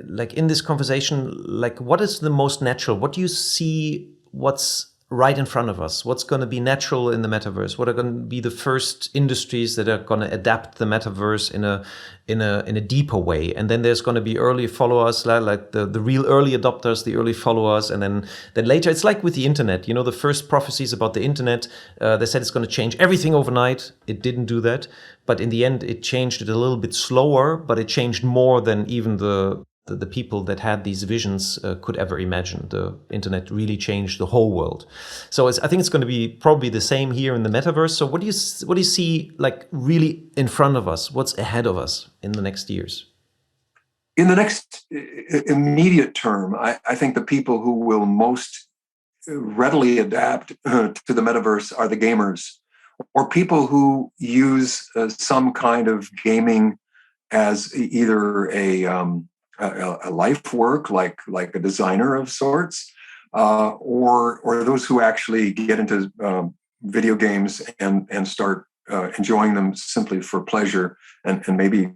like, in this conversation, like, what is the most natural? What do you see? What's right in front of us? What's going to be natural in the metaverse? What are going to be the first industries that are going to adapt the metaverse in a deeper way? And then there's going to be early followers, like the real early adopters, the early followers, and then later it's like with the internet. The first prophecies about the internet, they said it's going to change everything overnight. It didn't do that, but in the end, it changed it a little bit slower. But it changed more than even the people that had these visions could ever imagine. The internet really changed the whole world. So I think it's going to be probably the same here in the metaverse. So what do you see, like, really in front of us? What's ahead of us in the next years? In the next immediate term, I think the people who will most readily adapt to the metaverse are the gamers, or people who use some kind of gaming as either a life work, like a designer of sorts, or those who actually get into video games and start enjoying them simply for pleasure, and maybe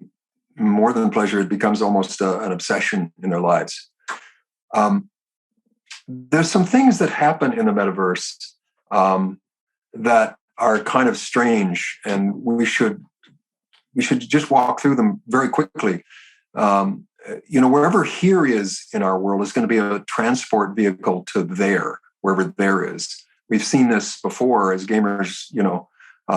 more than pleasure, it becomes almost an obsession in their lives. There's some things that happen in the metaverse that are kind of strange, and we should just walk through them very quickly. Wherever here is in our world is going to be a transport vehicle to there, wherever there is. We've seen this before as gamers,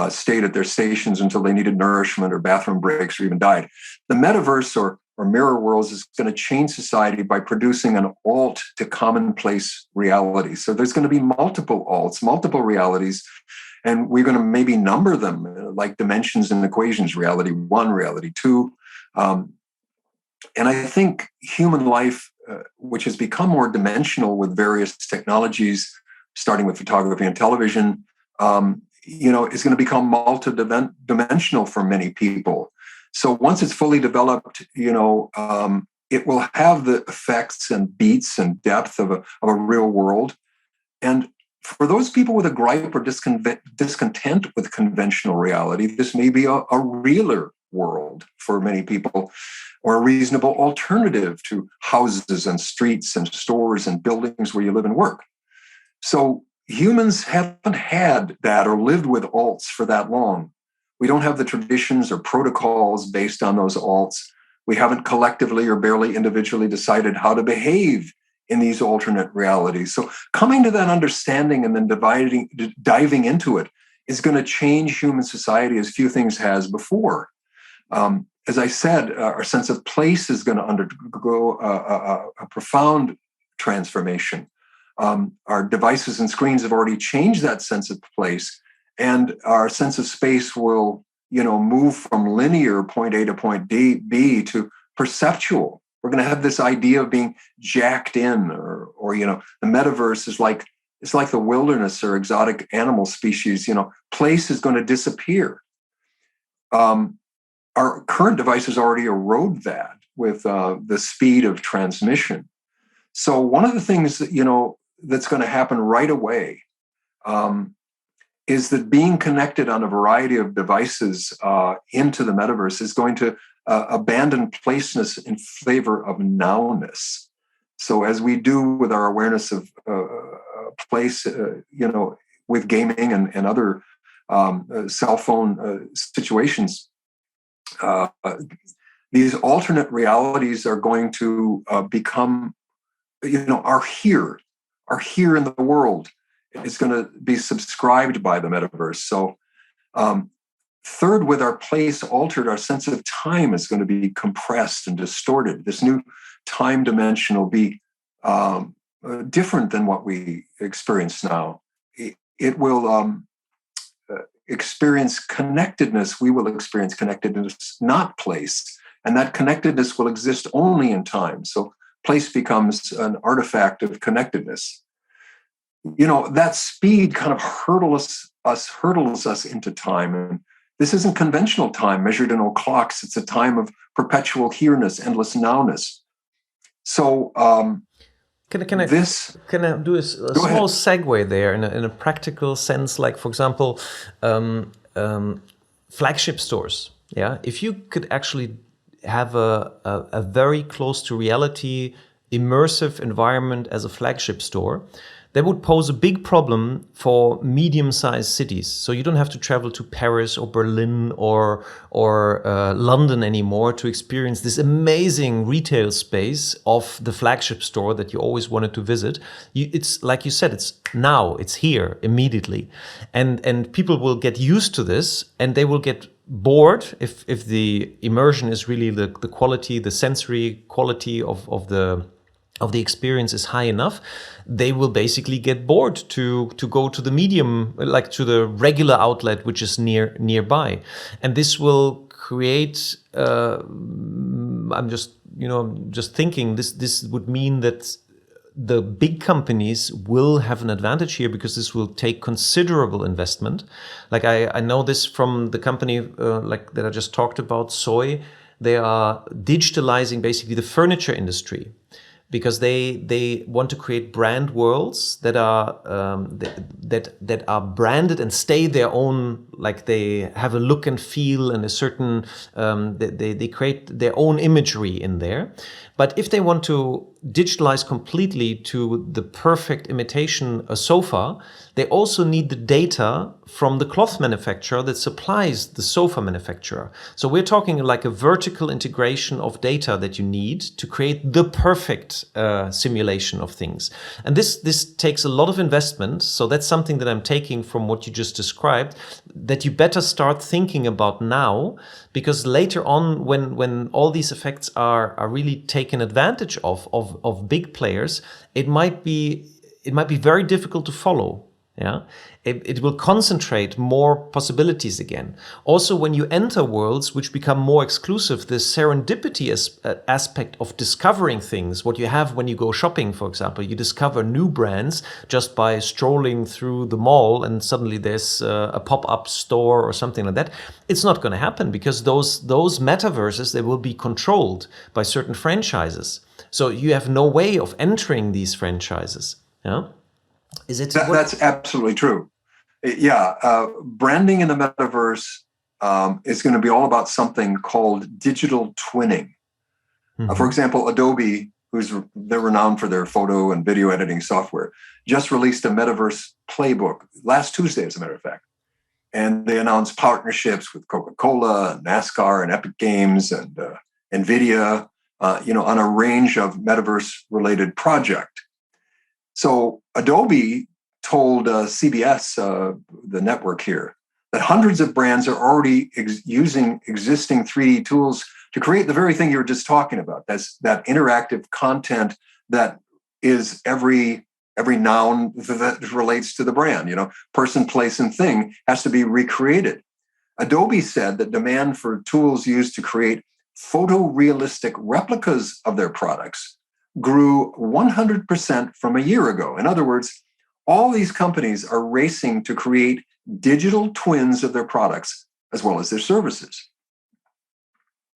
stayed at their stations until they needed nourishment or bathroom breaks or even died. The metaverse or mirror worlds is going to change society by producing an alt to commonplace reality. So there's going to be multiple alts, multiple realities, and we're going to maybe number them like dimensions and equations, reality 1, reality 2. And I think human life, which has become more dimensional with various technologies, starting with photography and television, is going to become multi-dimensional for many people. So once it's fully developed, it will have the effects and beats and depth of a real world. And for those people with a gripe or discontent with conventional reality, this may be a realer world for many people, or a reasonable alternative to houses and streets and stores and buildings where you live and work. So humans haven't had that or lived with alts for that long. We don't have the traditions or protocols based on those alts. We haven't collectively or barely individually decided how to behave in these alternate realities. So coming to that understanding and then diving into it is going to change human society as few things has before. As I said, our sense of place is going to undergo a profound transformation. Our devices and screens have already changed that sense of place, and our sense of space will, move from linear point A to point B to perceptual. We're going to have this idea of being jacked in, or the metaverse is like the wilderness or exotic animal species. Place is going to disappear. Our current devices already erode that with the speed of transmission. So one of the things that, that's going to happen right away is that being connected on a variety of devices into the metaverse is going to abandon placeness in favor of nowness. So as we do with our awareness of place, with gaming and other cell phone situations, these alternate realities are going to become, are here in the world. It's going to be subscribed by the metaverse. So third, with our place altered, our sense of time is going to be compressed and distorted. This new time dimension will be different than what we experience now. It will experience connectedness. We will experience connectedness, not place. And that connectedness will exist only in time. So place becomes an artifact of connectedness. That speed kind of hurdles us into time. And this isn't conventional time measured in old clocks. It's a time of perpetual here-ness, endless nowness. So Can I do a small segue there in a practical sense? Like, for example, flagship stores. Yeah, if you could actually have a very close to reality, immersive environment as a flagship store, that would pose a big problem for medium-sized cities. So you don't have to travel to Paris or Berlin or London anymore to experience this amazing retail space of the flagship store that you always wanted to visit. It's like you said, it's now, it's here immediately. And people will get used to this, and they will get bored if the immersion is really the quality, the sensory quality of the experience is high enough. They will basically get bored to go to the medium, like to the regular outlet, which is nearby. And this will create, I'm just just thinking this would mean that the big companies will have an advantage here because this will take considerable investment. Like I know this from the company like that I just talked about, Soy. They are digitalizing basically the furniture industry because they want to create brand worlds that are that are branded and stay their own. Like they have a look and feel and a certain they create their own imagery in there. But if they want to digitalize completely to the perfect imitation a sofa, they also need the data from the cloth manufacturer that supplies the sofa manufacturer. So we're talking like a vertical integration of data that you need to create the perfect simulation of things. And this takes a lot of investment. So that's something that I'm taking from what you just described, that you better start thinking about now, because later on, when all these effects are really taken advantage of big players, it might be very difficult to follow. Yeah, it will concentrate more possibilities again. Also, when you enter worlds which become more exclusive, the serendipity aspect of discovering things, what you have when you go shopping, for example, you discover new brands just by strolling through the mall and suddenly there's a pop-up store or something like that. It's not going to happen because those metaverses, they will be controlled by certain franchises. So you have no way of entering these franchises. Yeah. That's absolutely true. Yeah, branding in the metaverse is going to be all about something called digital twinning. Mm-hmm. For example, Adobe, they're renowned for their photo and video editing software, just released a metaverse playbook last Tuesday, as a matter of fact. And they announced partnerships with Coca-Cola, and NASCAR, and Epic Games, and NVIDIA, on a range of metaverse-related projects. So Adobe told CBS, the network here, that hundreds of brands are already using existing 3D tools to create the very thing you were just talking about. That's that interactive content that is every noun that relates to the brand. Person, place, and thing has to be recreated. Adobe said that demand for tools used to create photorealistic replicas of their products grew 100% from a year ago. In other words, all these companies are racing to create digital twins of their products as well as their services.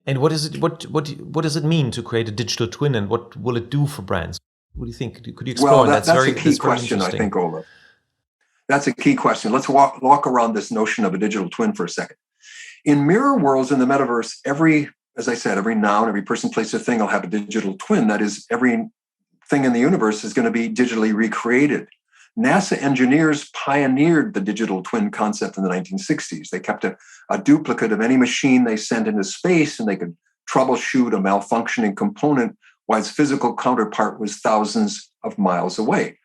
And what is it? What does it mean to create a digital twin, and what will it do for brands? What do you think? Could you explore? Well, that's a key question, I think, Olaf. That's a key question. Let's walk around this notion of a digital twin for a second. In mirror worlds in the metaverse, as I said, every noun, every person, place, or thing will have a digital twin. That is, every thing in the universe is going to be digitally recreated. NASA engineers pioneered the digital twin concept in the 1960s. They kept a duplicate of any machine they sent into space, and they could troubleshoot a malfunctioning component while its physical counterpart was thousands of miles away.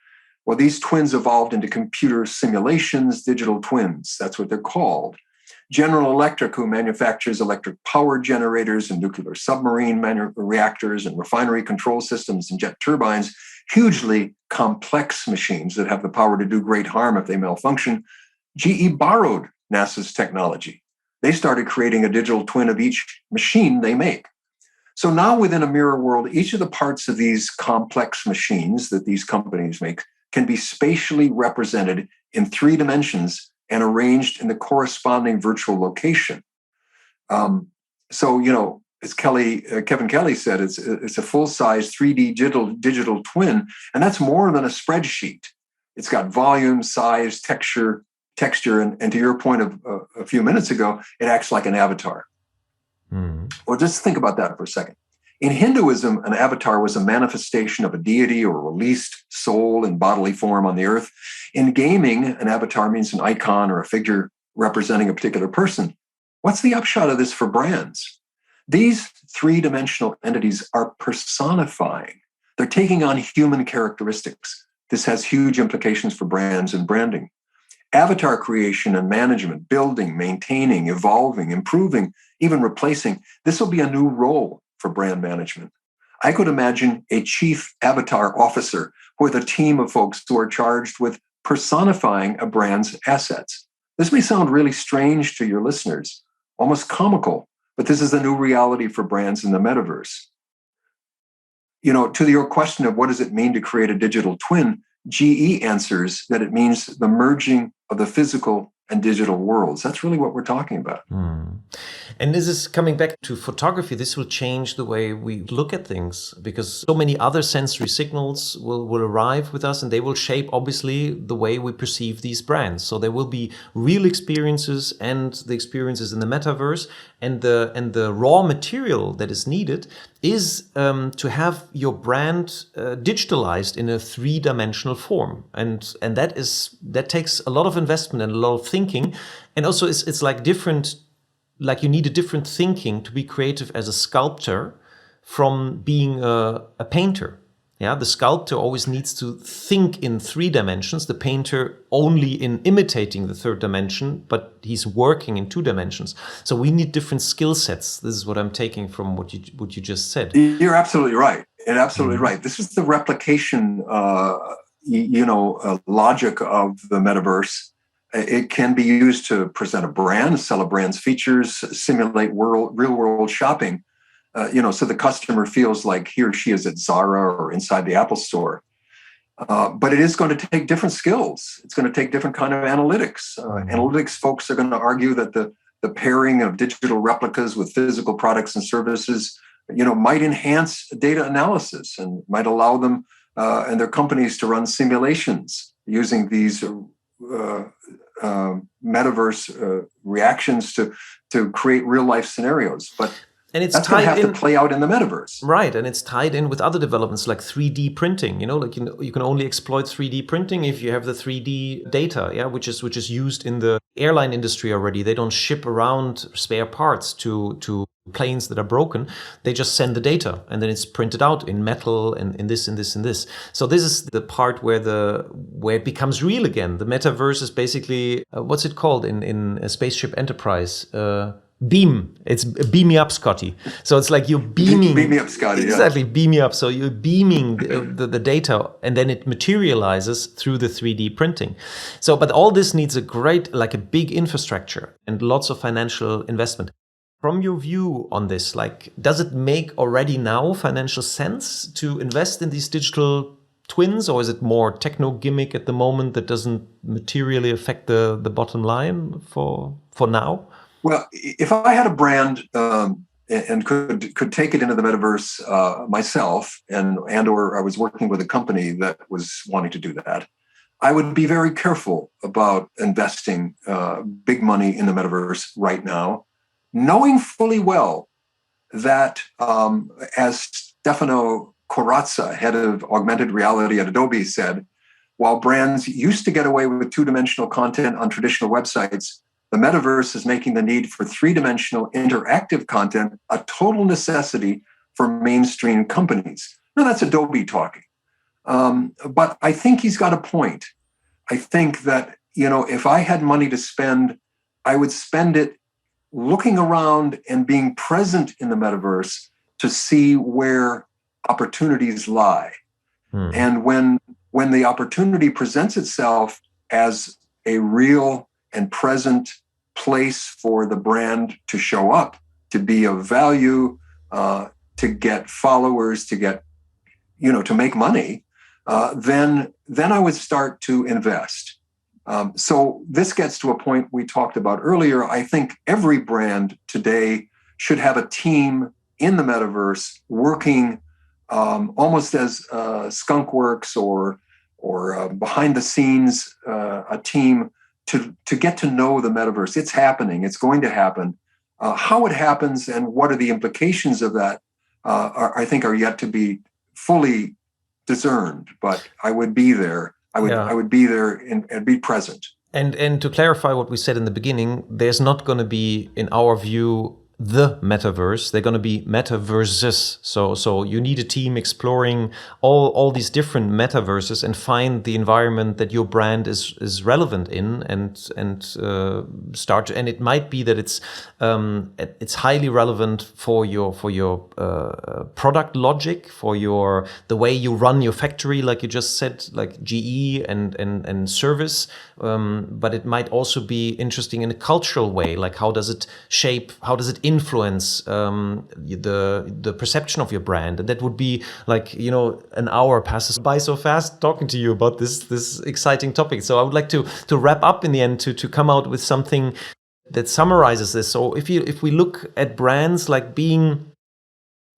Well, these twins evolved into computer simulations, digital twins. That's what they're called. General Electric, who manufactures electric power generators and nuclear submarine reactors and refinery control systems and jet turbines, hugely complex machines that have the power to do great harm if they malfunction. GE borrowed NASA's technology. They started creating a digital twin of each machine they make. So now within a mirror world, each of the parts of these complex machines that these companies make can be spatially represented in 3 dimensions and arranged in the corresponding virtual location. As Kevin Kelly said, it's a full-size 3D digital twin, and that's more than a spreadsheet. It's got volume, size, texture, and to your point of a few minutes ago, it acts like an avatar. Mm-hmm. Well, just think about that for a second. In Hinduism, an avatar was a manifestation of a deity or a released soul in bodily form on the earth. In gaming, an avatar means an icon or a figure representing a particular person. What's the upshot of this for brands? These 3-dimensional entities are personifying. They're taking on human characteristics. This has huge implications for brands and branding. Avatar creation and management, building, maintaining, evolving, improving, even replacing, this will be a new role for brand management. I could imagine a chief avatar officer with a team of folks who are charged with personifying a brand's assets. This may sound really strange to your listeners, almost comical, but this is the new reality for brands in the metaverse. to your question of what does it mean to create a digital twin, GE answers that it means the merging of the physical and digital worlds. That's really what we're talking about. And this is coming back to photography. This will change the way we look at things, because so many other sensory signals will arrive with us, and they will shape, obviously, the way we perceive these brands. So there will be real experiences and the experiences in the metaverse, and the raw material that is needed is to have your brand digitalized in a three-dimensional form, and that takes a lot of investment and a lot of thinking, and also it's like different. Like you need a different thinking to be creative as a sculptor from being a painter. Yeah, the sculptor always needs to think in 3 dimensions. The painter only in imitating the 3rd dimension, but he's working in 2 dimensions. So we need different skill sets. This is what I'm taking from what you just said. You're absolutely right. And absolutely right. This is the replication, logic of the metaverse. It can be used to present a brand, sell a brand's features, simulate real-world shopping, so the customer feels like he or she is at Zara or inside the Apple store. But it is going to take different skills. It's going to take different kind of analytics. Analytics folks are going to argue that the pairing of digital replicas with physical products and services, might enhance data analysis and might allow them and their companies to run simulations using these metaverse reactions to create real life scenarios, and that's going to have to play out in the metaverse, right? And it's tied in with other developments like 3D printing. You can only exploit 3D printing if you have the 3D data, which is used in the airline industry already. They don't ship around spare parts to planes that are broken. They just send the data, and then it's printed out in metal and in this and this and this. So this is the part where it becomes real again. The metaverse is basically what's it called in a Spaceship Enterprise? Beam. It's beam me up, Scotty. So it's like you're beaming. Beam me up, Scotty. Exactly, Yeah. beam me up. So you're beaming the data, and then it materializes through the 3D printing. So, but all this needs a big infrastructure and lots of financial investment. From your view on this, does it make already now financial sense to invest in these digital twins, or is it more techno gimmick at the moment that doesn't materially affect the bottom line for now? Well, if I had a brand and could take it into the metaverse myself, and or I was working with a company that was wanting to do that, I would be very careful about investing big money in the metaverse right now, knowing fully well that, as Stefano Corazza, head of augmented reality at Adobe, said, while brands used to get away with 2-dimensional content on traditional websites, the metaverse is making the need for 3-dimensional interactive content a total necessity for mainstream companies. Now, that's Adobe talking. But I think he's got a point. I think that, if I had money to spend, I would spend it looking around and being present in the metaverse to see where opportunities lie. And when the opportunity presents itself as a real and present place for the brand to show up, to be of value, to get followers, to get, to make money, then I would start to invest. So this gets to a point we talked about earlier. I think every brand today should have a team in the metaverse working almost as skunkworks or behind the scenes, a team to get to know the metaverse. It's happening. It's going to happen. How it happens and what are the implications of that I think are yet to be fully discerned. But I would be there. I would be there and be present. And to clarify what we said in the beginning, there's not going to be, in our view, the metaverse. They're going to be metaverses. So you need a team exploring all these different metaverses and find the environment that your brand is relevant in, and start. And it might be that it's highly relevant for your product logic, for the way you run your factory, like you just said, like GE and service. But it might also be interesting in a cultural way, like how does it influence the perception of your brand? And that would be like, an hour passes by so fast talking to you about this exciting topic. So I would like to wrap up in the end to come out with something that summarizes this. So if we look at brands like being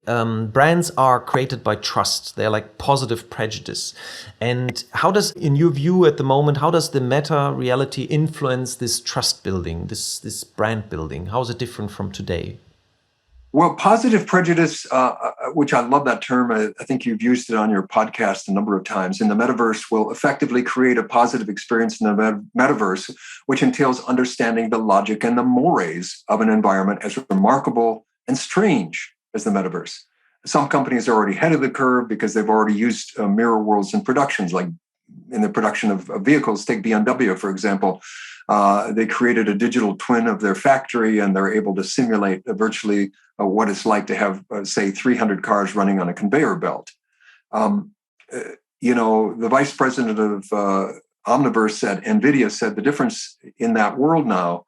brands are created by trust. They're like positive prejudice. And how does, in your view at the moment, how does the meta reality influence this trust building, this brand building? How is it different from today? Well, positive prejudice, which I love that term, I think you've used it on your podcast a number of times, in the metaverse will effectively create a positive experience in the metaverse, which entails understanding the logic and the mores of an environment as remarkable and strange as the metaverse. Some companies are already ahead of the curve because they've already used mirror worlds in productions, like in the production of vehicles. Take BMW, for example. They created a digital twin of their factory, and they're able to simulate virtually what it's like to have, say, 300 cars running on a conveyor belt. The vice president of Omniverse at NVIDIA said the difference in that world now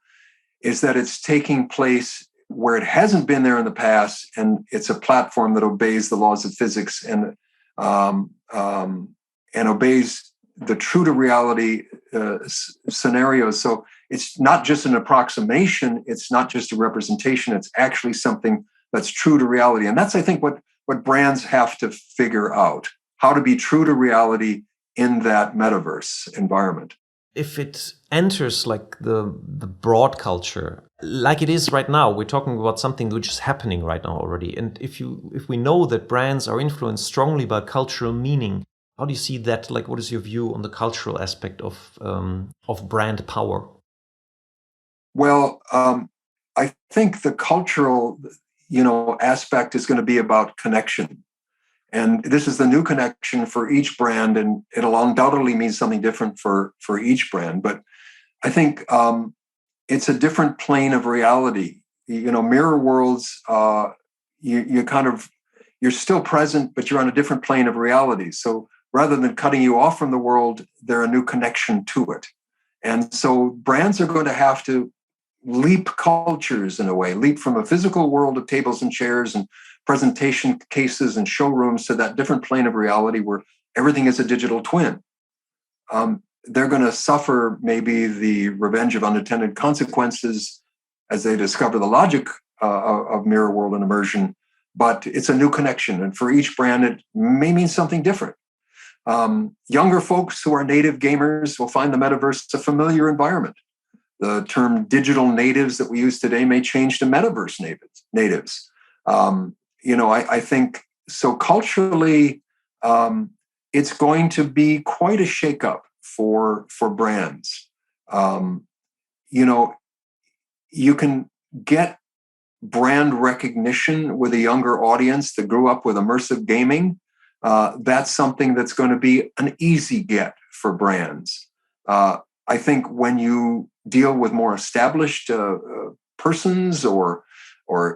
is that it's taking place where it hasn't been there in the past, and it's a platform that obeys the laws of physics and obeys the true to reality scenarios. So it's not just an approximation, it's not just a representation, it's actually something that's true to reality. And that's, I think, what brands have to figure out, how to be true to reality in that metaverse environment. If it enters like the broad culture, like it is right now, we're talking about something which is happening right now already. And if we know that brands are influenced strongly by cultural meaning, how do you see that? Like, what is your view on the cultural aspect of brand power? Well, I think the cultural, aspect is going to be about connection. And this is the new connection for each brand, and it'll undoubtedly mean something different for each brand. But I think it's a different plane of reality. Mirror worlds, you're still present, but you're on a different plane of reality. So rather than cutting you off from the world, they're a new connection to it. And so brands are going to have to leap cultures in a way, leap from a physical world of tables and chairs and presentation cases and showrooms to that different plane of reality where everything is a digital twin. They're going to suffer maybe the revenge of unintended consequences as they discover the logic of mirror world and immersion, but it's a new connection. And for each brand, it may mean something different. Younger folks who are native gamers will find the metaverse a familiar environment. The term digital natives that we use today may change to metaverse natives. I think so culturally, it's going to be quite a shakeup for brands. You can get brand recognition with a younger audience that grew up with immersive gaming. That's something that's going to be an easy get for brands. I think when you deal with more established persons or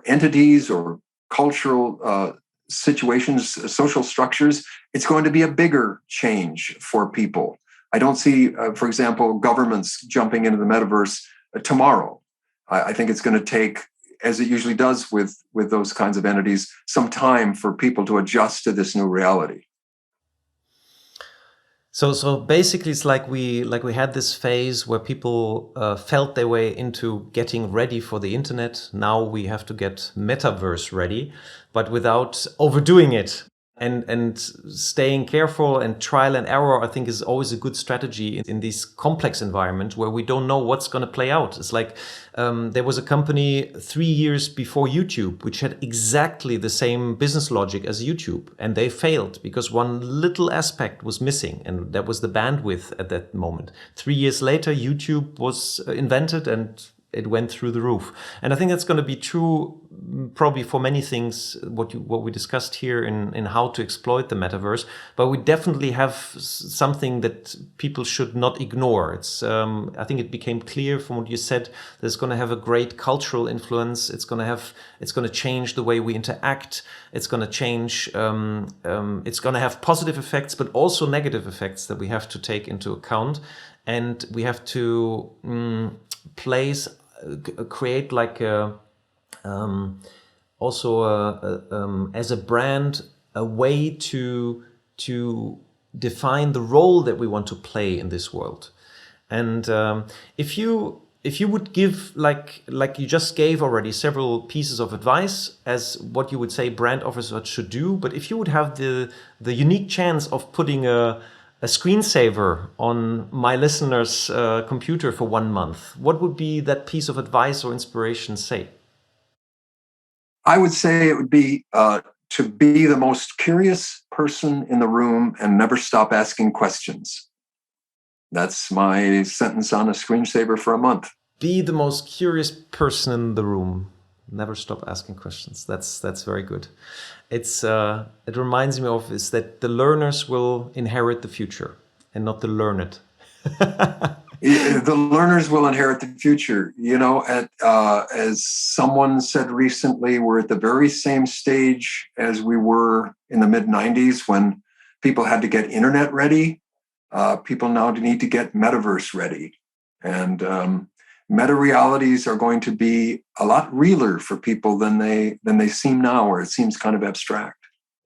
entities or cultural situations, social structures, it's going to be a bigger change for people. I don't see, for example, governments jumping into the metaverse tomorrow. I think it's going to take, as it usually does with those kinds of entities, some time for people to adjust to this new reality. So basically, it's like we had this phase where people felt their way into getting ready for the internet. Now we have to get metaverse ready, but without overdoing it. And staying careful and trial and error, I think, is always a good strategy in these complex environments where we don't know what's going to play out. It's like there was a company 3 years before YouTube, which had exactly the same business logic as YouTube. And they failed because one little aspect was missing. And that was the bandwidth at that moment. 3 years later, YouTube was invented and it went through the roof. And I think that's going to be true probably for many things, what we discussed here in how to exploit the metaverse. But we definitely have something that people should not ignore. It's I think it became clear from what you said that it's going to have a great cultural influence. It's going to change the way we interact. It's going to change. It's going to have positive effects, but also negative effects that we have to take into account, and we have to create like a also as a brand, a way to define the role that we want to play in this world. And if you would give, like you just gave already, several pieces of advice as what you would say brand officers should do, but if you would have the unique chance of putting a screensaver on my listener's computer for 1 month, what would be that piece of advice or inspiration say? I would say it would be to be the most curious person in the room and never stop asking questions. That's my sentence on a screensaver for a month. Be the most curious person in the room. Never stop asking questions. That's very good. It reminds me of is that the learners will inherit the future and not the learned. The learners will inherit the future. As someone said recently, we're at the very same stage as we were in the mid-90s when people had to get internet ready. People now need to get metaverse ready. And meta realities are going to be a lot realer for people than they seem now, or it seems kind of abstract.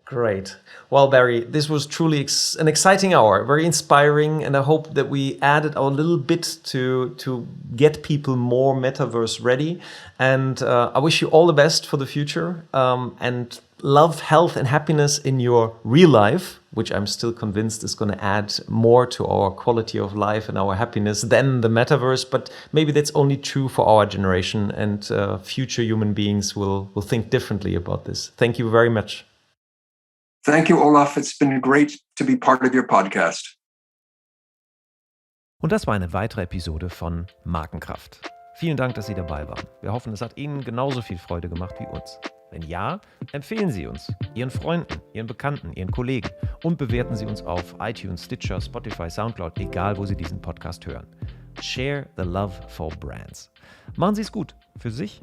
Great. Well, Barry, this was truly an exciting hour, very inspiring, and I hope that we added our little bit to get people more metaverse ready. And I wish you all the best for the future, and love, health, and happiness in your real life, which I'm still convinced is going to add more to our quality of life and our happiness than the metaverse. But maybe that's only true for our generation, and future human beings will think differently about this. Thank you very much. Thank you, Olaf. It's been great to be part of your podcast. Und das war eine weitere Episode von Markenkraft. Vielen Dank, dass Sie dabei waren. Wir hoffen, es hat Ihnen genauso viel Freude gemacht wie uns. Wenn ja, empfehlen Sie uns, Ihren Freunden, Ihren Bekannten, Ihren Kollegen und bewerten Sie uns auf iTunes, Stitcher, Spotify, Soundcloud, egal wo Sie diesen Podcast hören. Share the love for brands. Machen Sie es gut für sich